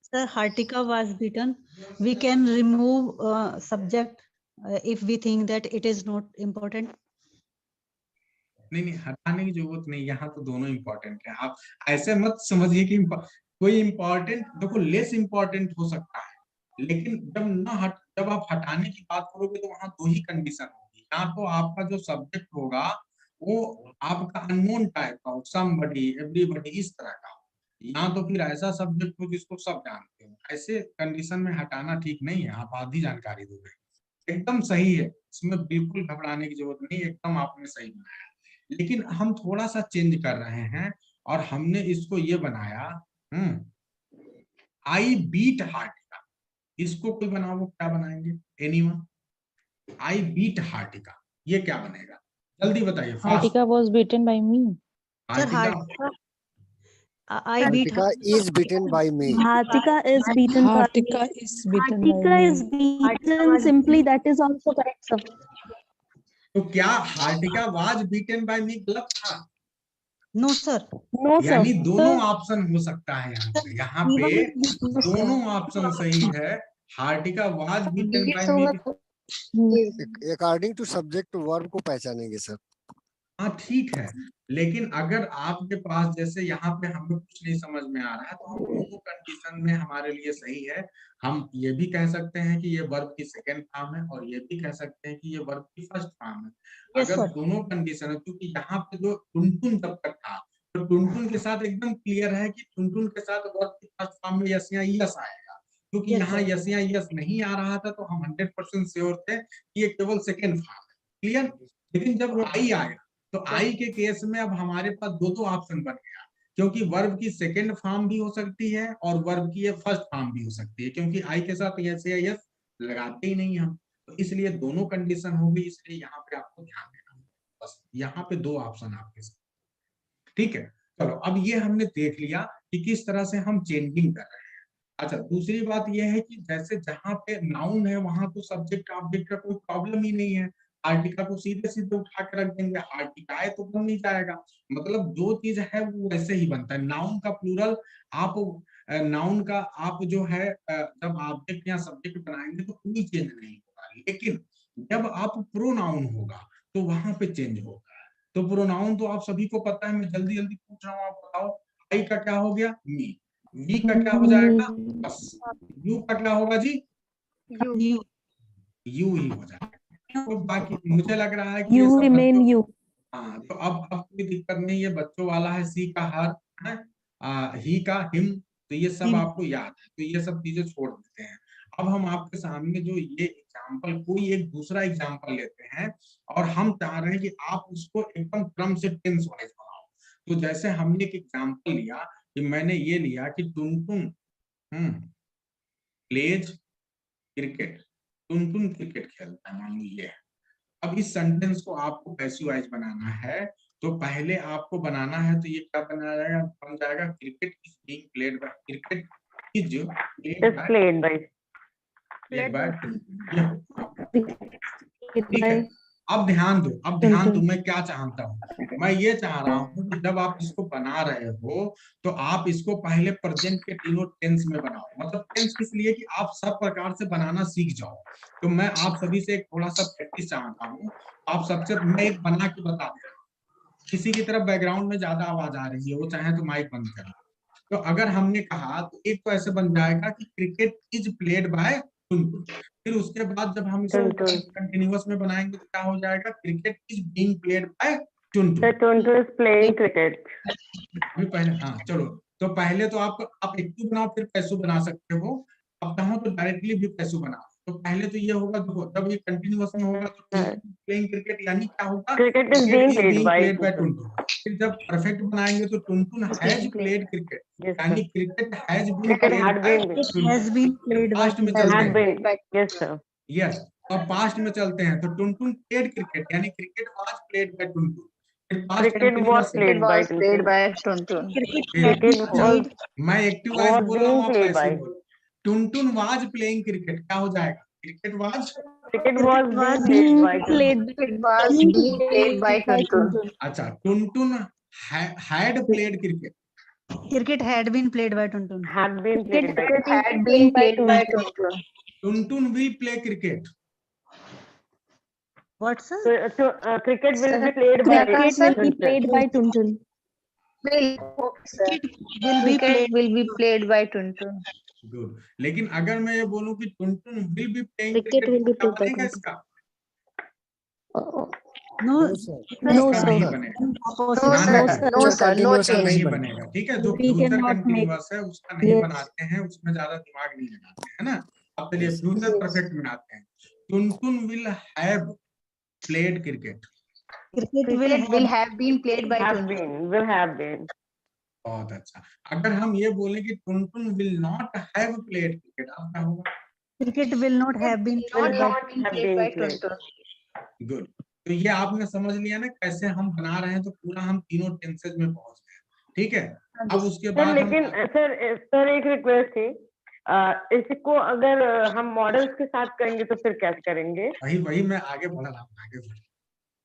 S6: Sir, Hartika was beaten. We can remove subject if we think that it is not important.
S1: नहीं, हटाने की जरूरत नहीं, यहाँ तो दोनों इंपॉर्टेंट है। आप ऐसे मत समझिए कि कोई इंपॉर्टेंट, देखो लेस इंपॉर्टेंट हो सकता है, लेकिन जब आप हटाने की बात करोगे तो वहां दो ही कंडीशन होगी। या तो आपका जो सब्जेक्ट होगा वो आपका अननोन टाइप का हो, समबडी, एवरीबडी, इस तरह का हो, या तो फिर ऐसा सब्जेक्ट हो जिसको सब जानते हो। ऐसे कंडीशन में हटाना ठीक नहीं है, आप आधी जानकारी दोगे। एकदम सही है, इसमें बिल्कुल घबराने की जरूरत नहीं, एकदम आपने सही बनाया। लेकिन हम थोड़ा सा चेंज कर रहे हैं, और हमने इसको ये बनाया, आई बीट हार्टिका। इसको कोई बनाओ, क्या बनाएंगे, एनीवन? आई बीट हार्टिका, ये क्या बनेगा, जल्दी बताइए।
S5: Hartika was beaten by me.
S6: Sir,
S1: हार्टिका
S6: I beat her.
S7: Hartika is beaten by me.
S5: Hartika is beaten by me.
S8: Hartika is beaten by
S5: Hartika
S8: me.
S5: is beaten simply, that is also correct, sir.
S1: तो क्या हार्टिका was beaten by मी गलत था?
S6: No, sir.
S5: No, sir.
S1: यानी दोनों option हो सकता है यहाँ पे दोनों ऑप्शन सही है। Hartika was beaten by me,
S7: According to subject verb को पहचानेंगे सर।
S1: हाँ ठीक है, लेकिन अगर आपके पास जैसे यहाँ पे हमें कुछ नहीं समझ में आ रहा है तो हम दोनों कंडीशन में हमारे लिए सही है। हम ये भी कह सकते हैं कि ये वर्ब की सेकंड फॉर्म है और ये भी कह सकते हैं कि ये वर्ब की फर्स्ट फॉर्म है।
S6: Yes,
S1: अगर
S6: sir.
S1: दोनों कंडीशन है, क्योंकि यहाँ पे जो टुनटुन जब तक था तो टुनटुन के साथ एकदम क्लियर है कि टुनटुन के साथ वर्ब की फर्स्ट फॉर्म में यस या यस आएगा, क्योंकि
S6: Yes,
S1: यहाँ
S6: sir.
S1: यस या यस नहीं आ रहा था तो हम 100% श्योर थे कि ये केवल सेकंड फॉर्म है। क्लियर? लेकिन जब आई आया तो आई के केस में अब हमारे पास दो ऑप्शन बन गया, क्योंकि वर्ब की सेकंड फॉर्म भी हो सकती है और वर्ब की ये फर्स्ट फॉर्म भी हो सकती है, क्योंकि आई के साथ यस या यस लगाते ही नहीं हम, तो इसलिए दोनों कंडीशन होगी, इसलिए यहाँ पे आपको ध्यान देना है। बस यहाँ पे दो ऑप्शन आपके साथ। ठीक है, चलो अब ये हमने देख लिया कि किस तरह से हम चेंजिंग कर रहे हैं। अच्छा, दूसरी बात यह है कि जैसे जहां पे नाउन है वहां तो सब्जेक्ट ऑब्जेक्ट का कोई प्रॉब्लम ही नहीं है, आर्टिकल को सीधे सीधे उठा के रख देंगे, आर्टिकल तो बन नहीं जाएगा, मतलब जो चीज है वो वैसे ही बनता है। नाउन का प्लूरल आप नाउन का आप जो है जब ऑब्जेक्ट या सब्जेक्ट बनाएंगे तो कोई चेंज नहीं होगा, लेकिन जब आप प्रोनाउन होगा तो वहां पे चेंज होगा। तो प्रोनाउन तो आप सभी को पता है, मैं जल्दी जल्दी पूछ रहा हूँ, आप बताओ। आई का क्या हो गया? मी। वी का क्या हो जाएगा? बस। यू का क्या होगा जी?
S6: You.
S1: यू ही हो जाएगा। तो बाकी मुझे लग रहा है कि ये
S5: You
S1: सब
S5: remain
S1: बच्चों,
S5: you.
S1: हाँ तो अब कोई दिक्कत नहीं, ये बच्चों वाला है। सी का हर है, ही का हिम, तो ये सब
S6: Him.
S1: आपको याद है, तो ये सब चीजें छोड़ देते हैं। अब हम आपके सामने जो ये एग्जाम्पल, कोई एक दूसरा एग्जाम्पल लेते हैं और हम चाह रहे हैं कि आप उसको एकदम क्रम से टेंस वाइज बनाओ। तो जैसे हमने एक एग्जाम्पल लिया कि मैंने ये लिया कि Tuntun pledge cricket, Tuntun cricket खेलता है, मान लीजिए। अब इस सेंटेंस को आपको पैसिवाइज बनाना है, तो पहले आपको बनाना है, तो ये क्या बना जाएगा? बन जाएगा cricket is being played by, cricket is
S2: Is played by.
S1: Played by Tuntun. ठीक है, अब ध्यान दो, अब ध्यान दो,
S5: टुनटुन।
S1: मैं क्या चाहता हूँ, मैं ये चाह रहा हूँ कि जब आप इसको बना रहे हो तो आप इसको पहले प्रेजेंट के तीनों टेंस में बनाओ। मतलब टेंस इसलिए कि आप सब प्रकार से बनाना सीख जाओ। तो मैं आप सभी से एक थोड़ा सा प्रैक्टिस चाहता हूँ। आप सबसे, मैं एक बना के बता दे रहा हूँ। किसी की तरफ बैकग्राउंड में ज्यादा आवाज आ रही है, वो चाहे तो माइक बंद कर। तो अगर हमने कहा तो एक तो ऐसे बन जाएगा कि cricket is played by Tuntun. फिर उसके बाद जब हम इसको
S2: टुनटुन।
S1: कंटिन्यूअस में बनाएंगे तो क्या हो जाएगा? Cricket is being played by
S2: The
S1: Tuntun.
S2: Tuntu is playing cricket.
S1: अभी पहले, हाँ चलो, तो पहले तो आप एक्टिव बनाओ फिर पैसू बना सकते हो। अब चाहो तो डायरेक्टली भी पैसू बनाओ। तो पहले तो ये होगा, देखो जब ये कंटिन्यूअस में होगा तो प्लेइंग क्रिकेट यानी क्या होगा?
S2: Cricket is being played by
S1: played by
S2: Tuntu.
S1: Tuntun. फिर जब परफेक्ट बनाएंगे तो Tuntun has played cricket,
S2: Yes,
S1: यानी
S2: sir.
S1: Cricket has been
S2: Cricket
S1: played
S2: had
S1: by
S2: been played.
S6: It has been played by
S1: past में
S6: Tuntu.
S1: चलते
S2: Had
S1: हैं।
S2: been. Yes, sir.
S1: Yes, अब past में चलते हैं तो टुनटुन प्लेड क्रिकेट, यानी cricket was played by Tuntun. फिर past
S2: Cricket was played by Tuntu.
S6: Cricket
S1: फिर
S6: had been
S2: Cricket
S6: played.
S1: मैं एक्टिव वाइज
S2: was
S1: बोल रहा हूँ,
S2: being
S1: आप
S2: played
S1: पैसिव
S2: by.
S1: बोलो। टुनटुन वाज प्लेइंग क्रिकेट, क्या हो जाएगा? Cricket was,
S2: Cricket was
S6: was
S2: being
S5: Being
S2: played by Tuntu.
S5: Tuntu.
S1: अच्छा Tuntun had played cricket,
S6: Cricket had been played by Tuntun.
S2: Had been played by.
S5: Cricket had been played by Tuntu.
S1: Tuntun will play cricket.
S6: What, sir?
S2: So, cricket will be played by
S5: Cricket will be
S2: Tuntu.
S5: played by Tuntun.
S6: Cricket will be played.
S7: by Tuntun.
S1: Good, लेकिन अगर मैं ये बोलूं कि Tuntun will be playing
S5: Cricket will
S1: cricket,
S5: be
S1: क्या
S5: played by
S1: बनेगा
S5: Tuntun.
S1: इसका?
S6: No,
S5: No,
S1: इसका
S5: sir.
S1: नहीं बनेगा।
S6: opposite.
S1: ध्यान
S5: No,
S1: रखें।
S5: sir.
S7: No, sir. No
S1: उसका
S7: change.
S1: नहीं बनेगा, ठीक है। जो
S5: We
S1: future
S5: cannot make-
S1: continuous है उसका नहीं
S5: Yes.
S1: बनाते हैं, उसमें ज्यादा दिमाग नहीं लगाते हैं ना। अब चलिए फ्यूचर परफेक्ट में आते हैं। Tuntun will have played cricket.
S6: Cricket
S7: Will have been played by
S2: Have
S7: Tuntun.
S2: been. Will have been.
S1: बहुत अच्छा। अगर हम ये बोले कि Tuntun will not have played cricket, अब क्या होगा?
S6: Cricket will not have been
S7: Not
S6: played by.
S7: have been
S2: Have
S7: played by
S2: been played.
S7: Tuntun.
S1: Good, तो ये आपने समझ लिया ना कैसे हम बना रहे हैं, तो पूरा हम तीनों टेंसेज में पहुंच गए, ठीक है। अब उसके
S2: सर
S1: बाद
S2: लेकिन
S1: हम,
S2: सर एक रिक्वेस्ट थी, इसको अगर हम मॉडल्स के साथ करेंगे तो फिर कैसे करेंगे?
S1: वही मैं आगे बढ़ रहा हूँ, आगे बढ़।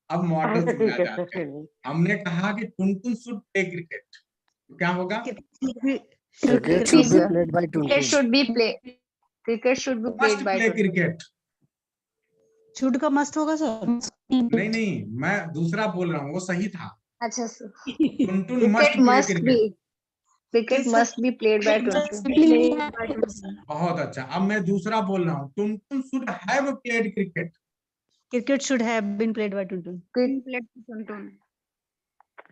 S1: अब मॉडल
S2: अच्छा
S1: में आ
S2: ठीक है
S1: जाते
S2: सर,
S1: हैं।
S2: फिर
S1: हमने कहा कि टुनटुन शुड प्ले क्रिकेट, तो क्या होगा?
S8: Cricket should be played by
S7: Cricket
S8: Tuntun.
S7: should be played. Cricket should be
S1: must
S7: played by
S1: play
S7: Tuntun.
S1: Cricket.
S6: Should का must होगा, sir?
S1: नहीं नहीं, मैं दूसरा बोल रहा हूँ, वो सही था।
S7: अच्छा sir.
S1: Tuntun must
S7: Cricket
S1: play
S7: must
S1: cricket.
S7: be. Cricket
S6: Yes,
S7: must be played by Tuntun.
S5: Simply we have to-
S1: बहुत अच्छा, अब मैं दूसरा बोल रहा हूँ, Tuntun should have played cricket.
S6: cricket should have been played by Tuntun.
S7: Cricket played by Tuntun.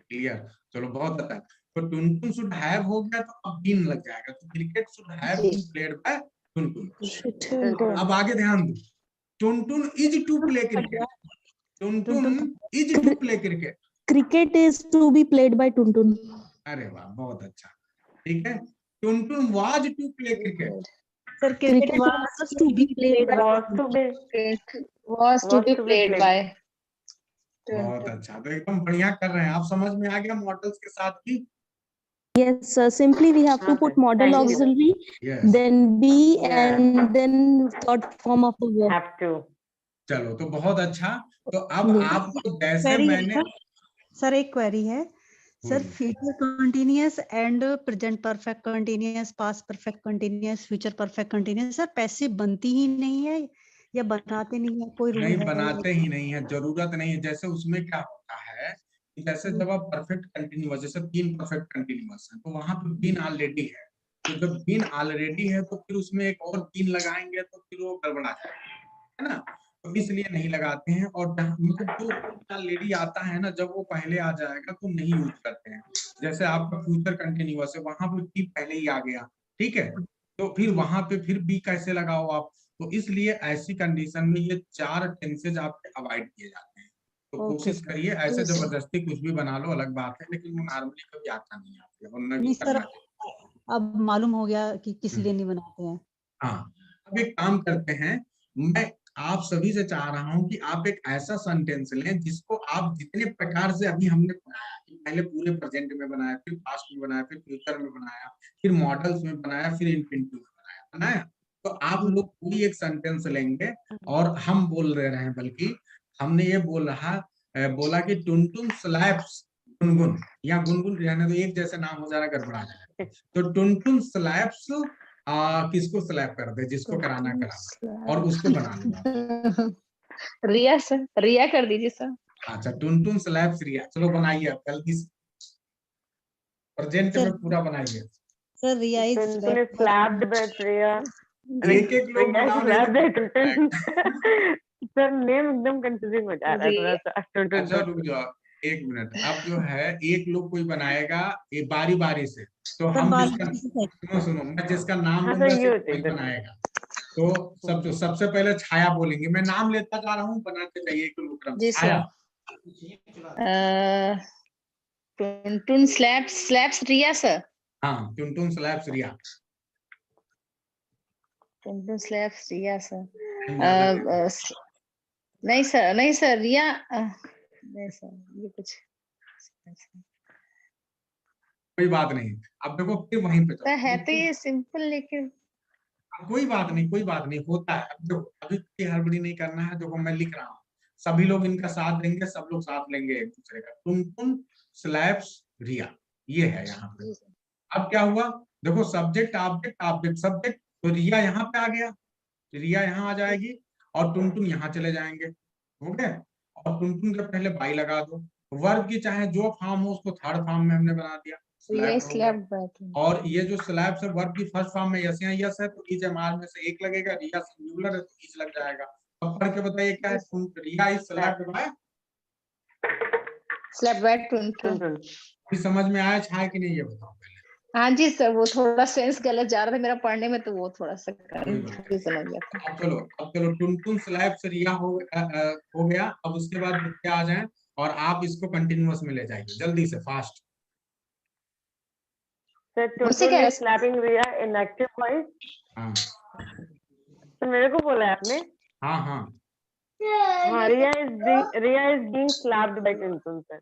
S1: Clear, चलो बहुत अच्छा। तो टुनटुन शुड हैव हो गया तो अब बीन लग जाएगा, तो cricket should have been played by Tuntun.
S2: Tuntun.
S1: अब आगे ध्यान दो, Tuntun is to play cricket, Tuntun is to play cricket.
S5: Cricket is to be played by Tuntun.
S1: अरे वाह, बहुत अच्छा, ठीक है। Tuntun was to play cricket.
S6: Sir,
S5: Cricket was to be played by
S2: Was to be.
S7: Cricket was to
S2: Was
S7: be
S2: to be
S7: played
S2: played.
S7: by
S1: बहुत
S7: Tuntun.
S1: अच्छा, तो एकदम बढ़िया कर रहे हैं आप, समझ में आ गया मॉडल्स के साथ की।
S5: Yes, sir. Simply we have to
S2: Okay,
S5: put model
S2: thank you.
S5: auxiliary,
S1: yes,
S5: then be,
S2: Yeah.
S5: and then third form of the verb.
S2: Have to.
S1: चलो तो बहुत अच्छा। तो अब
S5: नहीं।
S1: आपको जैसे
S6: Query है
S1: मैंने
S6: सर? सर एक क्वेरी है सर,
S1: बोलिए।
S6: Future continuous and present perfect continuous, past perfect continuous, future perfect continuous, sir passive बनती ही नहीं है या बनाते नहीं है, कोई रूल
S1: नहीं
S6: है?
S1: बनाते ही नहीं है, जरूरत नहीं है। जैसे उसमें क्या होता है कि जैसे जब आप परफेक्ट कंटिन्यूअस, जैसे तीन परफेक्ट कंटिन्यूअस है तो वहां पे बीन ऑलरेडी है, तो जब बीन ऑलरेडी है तो फिर उसमें एक और बीन लगाएंगे तो फिर वो गड़बड़ा जाएगा, है ना। तो इसलिए नहीं लगाते हैं। और मतलब जो ऑलरेडी आता है ना, जब वो पहले आ जाएगा तो नहीं यूज करते हैं। जैसे आपका फ्यूचर कंटिन्यूअस है, वहां पे बी पहले ही आ गया, ठीक है, तो फिर वहां पे फिर बी कैसे लगाओ आप। तो इसलिए ऐसी कंडीशन में ये चार टेंसेज आपके अवॉइड किए जाते हैं। तो
S6: Okay.
S1: कोशिश करिए, ऐसे जबरदस्ती कुछ भी बना लो अलग बात है, लेकिन वो नॉर्मली कभी आता नहीं है आपके, और न
S6: नहीं
S1: करना
S6: सर,
S1: चाहिए।
S6: अब मालूम हो गया कि किस लिए नहीं बनाते हैं।
S1: हाँ, अब एक काम करते हैं, मैं आप सभी से चाह रहा हूं कि आप एक ऐसा सेंटेंस लें जिसको आप जितने प्रकार से अभी हमने बनाया, कि पहले पूरे प्रेजेंट में बनाया, फिर पास्ट में बनाया, फिर फ्यूचर में बनाया, फिर मॉडल्स में बनाया, फिर इन्फिनिटिव में बनाया। तो आप लोग कोई एक सेंटेंस लेंगे और हम बोल रहे हैं, बल्कि हमने ये बोला कि टुनटुन स्लैप्स गुनगुन, या गुनगुन रहने तो एक जैसे नाम हो जाना, गड़बड़ा जाएगा। तो टुनटुन स्लैप्स किसको स्लैप कर दे, जिसको कराना कराना, और उसको बना लो।
S7: रिया सर, रिया कर दीजिए सर।
S1: अच्छा, टुनटुन स्लैप्स रिया, चलो बनाइए आप जल्दी से, प्रेजेंट में पूरा बनाइए।
S6: Sir Riya is
S2: Tuntun is slapped by Priya.
S1: एक एक लोग
S2: Priya is
S1: बनाओ, नहीं
S2: slapped by
S1: तो
S2: Tuntun. सर नेम एकदम कंफ्यूजिंग हो जा रहा है थोड़ा सा।
S1: अच्छा रुक जाओ एक मिनट, अब जो है एक लोग कोई बनाएगा ये बारी बारी से, तो हम जिसका सुनो मैं जिसका नाम
S2: हाँ,
S1: लूंगा
S2: तो ये
S1: सिर्फ
S2: होती
S1: वही
S2: है।
S1: बनाएगा। तो सबसे पहले छाया बोलेंगे, मैं नाम लेता जा रहा हूँ, बनाते जाइए एक अनुक्रम।
S7: जी
S1: छाया,
S7: सर। टुनटुन स्लैप्स रिया सर।
S1: हाँ, टुनटुन स्लैप्स रिया।
S7: टुनटुन स्लैप्स रिया सर।
S1: ज्यादा
S7: नहीं सर रिया नहीं सर, ये कुछ
S1: कोई बात नहीं। अब देखो फिर वहीं पे
S7: सर है तो ये सिंपल, लेकिन
S1: कोई बात नहीं, होता है। अब देखो अभी कोई हड़बड़ी नहीं करना है, देखो मैं लिख रहा हूँ, सभी लोग इनका साथ देंगे, सब लोग साथ लेंगे एक दूसरे का। टुनटुन स्लैप्स रिया, ये है यहाँ पे। अब क्या हुआ, देखो सब्जेक्ट ऑब्जेक्ट ऑब्जेक्ट सब्जेक्ट, तो रिया यहाँ पे आ गया, रिया यहाँ आ जाएगी और टुनटुन यहाँ चले जाएंगे, हो गया। और टुनटुन के पहले बाई लगा दो। वर्ब की चाहे जो फॉर्म हो उसको थर्ड फॉर्म में हमने बना दिया,
S7: ये
S1: स्लैप हो गया।
S7: स्लैप बैठ
S1: और ये जो स्लैब्स है वर्ब की फर्स्ट फॉर्म में यस या यस है, तो इज एमआर में से एक लगेगा, रिया सिंगुलर है तो इज लग जाएगा। अब पढ़ के बताइए क्या है, रिया इज स्लैप्ड बाय,
S7: स्लैप बैठ टुनटुन।
S1: समझ में आया छाया कि नहीं, ये बताओ पहले।
S7: हाँ जी सर, वो थोड़ा सेंस गलत जा रहा था मेरा पढ़ने में, तो वो थोड़ा सा कंफ्यूजन हो गया था।
S1: अब चलो टुनटुन स्लैब्स रिया हो गया। अब उसके बाद बच्चे आ जाएं और आप इसको कंटिन्यूअस में ले जाइए जल्दी से, fast.
S2: Sir Tuntun is slapping Riya in active voice.
S1: हाँ
S2: तो मेरे को बोला है आपने?
S1: हाँ
S2: हाँ, Riya is being slapped by Tuntun sir.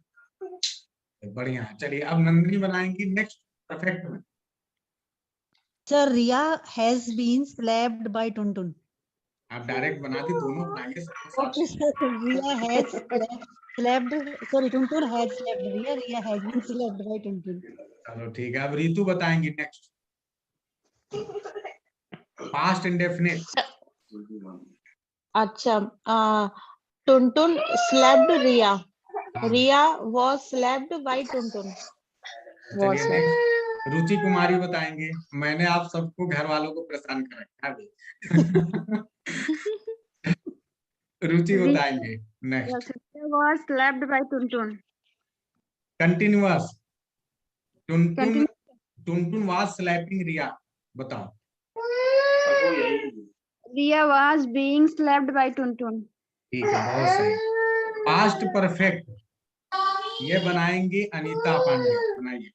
S1: बढ़िया। चलिए अब नंदिनी बनाएंगी नेक्स्ट परफेक्ट में।
S6: Sir Riya has been slapped by Tuntun.
S1: आप डायरेक्ट बना दी, दोनों बनाइए
S6: okay sir, Riya has slapped, sorry Tuntun has slapped Riya, Riya has been slapped by Tuntun.
S1: चलो ठीक है, अब रीतू बताएंगी नेक्स्ट, पास्ट इंडेफिनिट।
S5: अच्छा,
S9: Tuntun slapped Ria. Ria was slapped by Tuntun.
S1: चलिए नेक्स्ट रुचि कुमारी बताएंगे। मैंने आप सबको घर वालों को परेशान कर रखा है अभी। रुचि बताएंगे next.
S10: was slapped by Tuntun.
S1: Continuous. Tuntun Tuntun was slapping Riya. बताओ।
S10: Ria was being slapped by Tuntun.
S1: ठीक है, बहुत सही। पास्ट परफेक्ट ये बनाएंगे अनीता पांडे, बनाइए।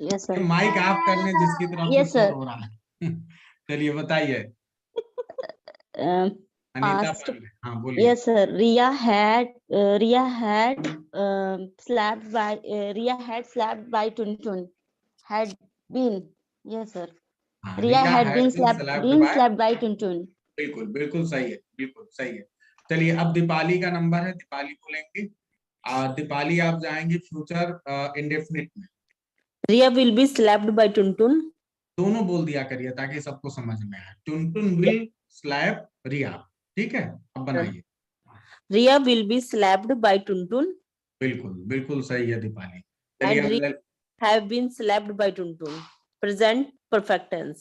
S5: Yes, sir.
S1: माइक ऑफ कर लें जिसकी तरफ
S5: Yes,
S1: से शोर
S5: sir.
S1: हो रहा है। चलिए बताइए
S5: Um,
S1: अनीता
S5: past.
S1: पांडे। हाँ बोलिए।
S5: Yes, sir. Ria had slapped by Tuntun. Had been. Yes, sir.
S1: हाँ,
S5: Ria had been
S1: been
S5: slapped by Tuntun.
S1: बिल्कुल बिल्कुल सही है, बिल्कुल सही है। चलिए अब दीपाली का नंबर है, दीपाली बोलेंगे। दीपाली आप जाएंगे फ्यूचर इंडेफिनिट में।
S9: Ria will be slapped by Tuntun.
S1: दोनों बोल दिया करिए ताकि सबको समझ में आए। टुनटुन विल स्लैप रिया। ठीक है, अब बनाइए।
S9: Ria will be slapped by Tuntun.
S1: बिल्कुल बिल्कुल सही है दीपाली।
S9: And
S1: चलिए
S9: Ria have been slapped by Tuntun. Present perfect tense.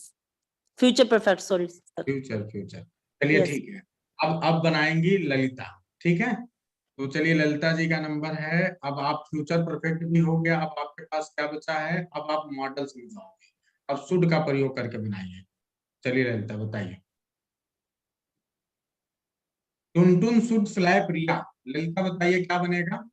S9: Future perfect, sorry. sir.
S1: Future चलिए
S9: Yes.
S1: ठीक है। अब बनाएंगी ललिता। ठीक है, तो चलिए ललिता जी का नंबर है। अब आप फ्यूचर परफेक्ट भी हो गया, अब आपके पास क्या बचा है, अब आप मॉडल्स में जाओगे। अब शुड का प्रयोग करके बनाइए। चलिए ललिता बताइए। टुनटुन शुड स्लैप रिया। ललिता बताइए क्या बनेगा।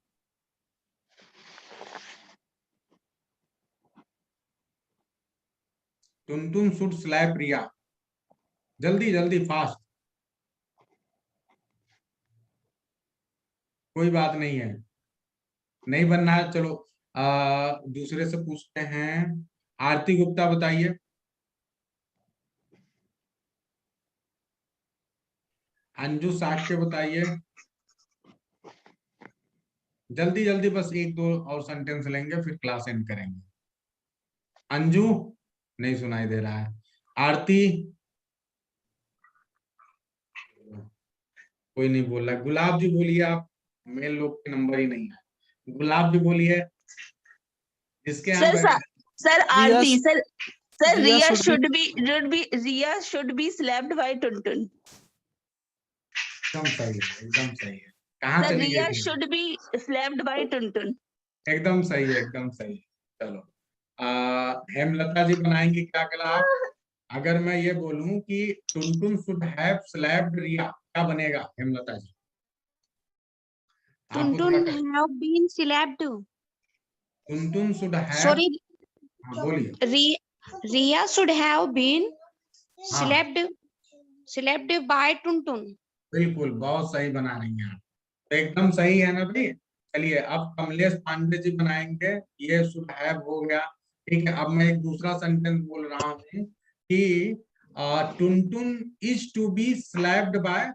S1: टुनटुन शुड स्लैप रिया। जल्दी जल्दी फास्ट। कोई बात नहीं है, नहीं बनना है। चलो दूसरे से पूछते हैं। आरती गुप्ता बताइए। अंजू साक्य बताइए। जल्दी जल्दी, बस एक दो और सेंटेंस लेंगे फिर क्लास एंड करेंगे। अंजू नहीं सुनाई दे रहा है। आरती कोई नहीं बोल रहा। गुलाब जी बोलिए आप। मेल लोग के नंबर ही नहीं है। गुलाब जी बोलिए। जिसके यहाँ
S9: Sir, Aarti, sir,
S8: Ria
S9: Ria should be slapped by Tuntun.
S1: एकदम सही है, एकदम सही है। कहाँ
S9: Sir,
S1: चली
S9: Ria
S1: गई?
S9: should be slapped by Tuntun.
S1: एकदम सही है, एकदम सही है। चलो हेमलता जी बनाएंगे क्या कला आप। अगर मैं ये बोलूं कि टुनटुन शुड हैव स्लैप्ड रिया, क्या बनेगा हेमलता जी।
S10: Tuntun have been slapped.
S1: Tuntun should have.
S10: Sorry,
S1: हाँ बोलिए।
S10: Ria should have been
S1: हाँ
S10: slapped by Tuntun.
S1: बिल्कुल, बहुत सही बना रही हैं आप, तो एकदम सही है ना भाई। चलिए अब कमलेश पांडे जी बनाएंगे। ये शुड हैव हो गया। ठीक है, अब मैं एक दूसरा सेंटेंस बोल रहा हूँ कि Tuntun is to be slapped by,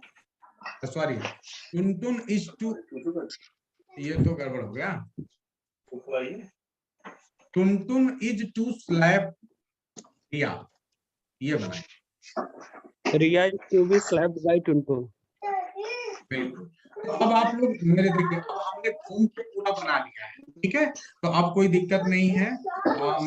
S1: sorry Tuntun is to, ये तो गड़बड़ हो गया। Tuntun is to slap Riya, ये बनाए।
S8: Ria is to be slapped by Tuntun.
S1: बिल्कुल। तो अब आप लोग मेरे देखिए, अब हमने फॉर्म पे पूरा बना लिया है। ठीक है, तो अब कोई दिक्कत नहीं है।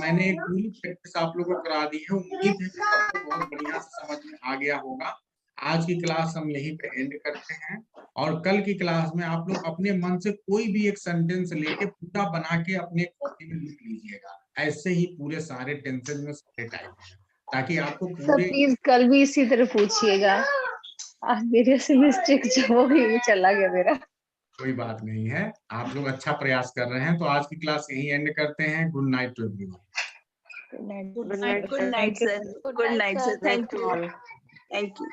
S1: मैंने एक पूरी प्रैक्टिस आप लोगों को करा दी है। उम्मीद है कि सबको बहुत बढ़िया से समझ में आ गया होगा। आज की क्लास हम यहीं पे एंड करते हैं और कल की क्लास में आप लोग अपने मन से कोई भी एक सेंटेंस लेके पूरा बना के अपने कॉपी में लिख लीजिएगा। ऐसे ही पूरे सारे टेंसेस में सारे टाइप हैं, ताकि आपको
S7: सर
S1: पूरे।
S7: प्लीज कल भी इसी तरह पूछिएगा। आज मेरे से मिस्टेक जो हो गई वो चला गया मेरा।
S1: कोई बात नहीं है, आप लोग अच्छा प्रयास कर रहे हैं। तो आज की क्लास यहीं एंड करते हैं। Good night to everyone.
S9: Good night, sir. Good night, sir. Thank you all. Thank you.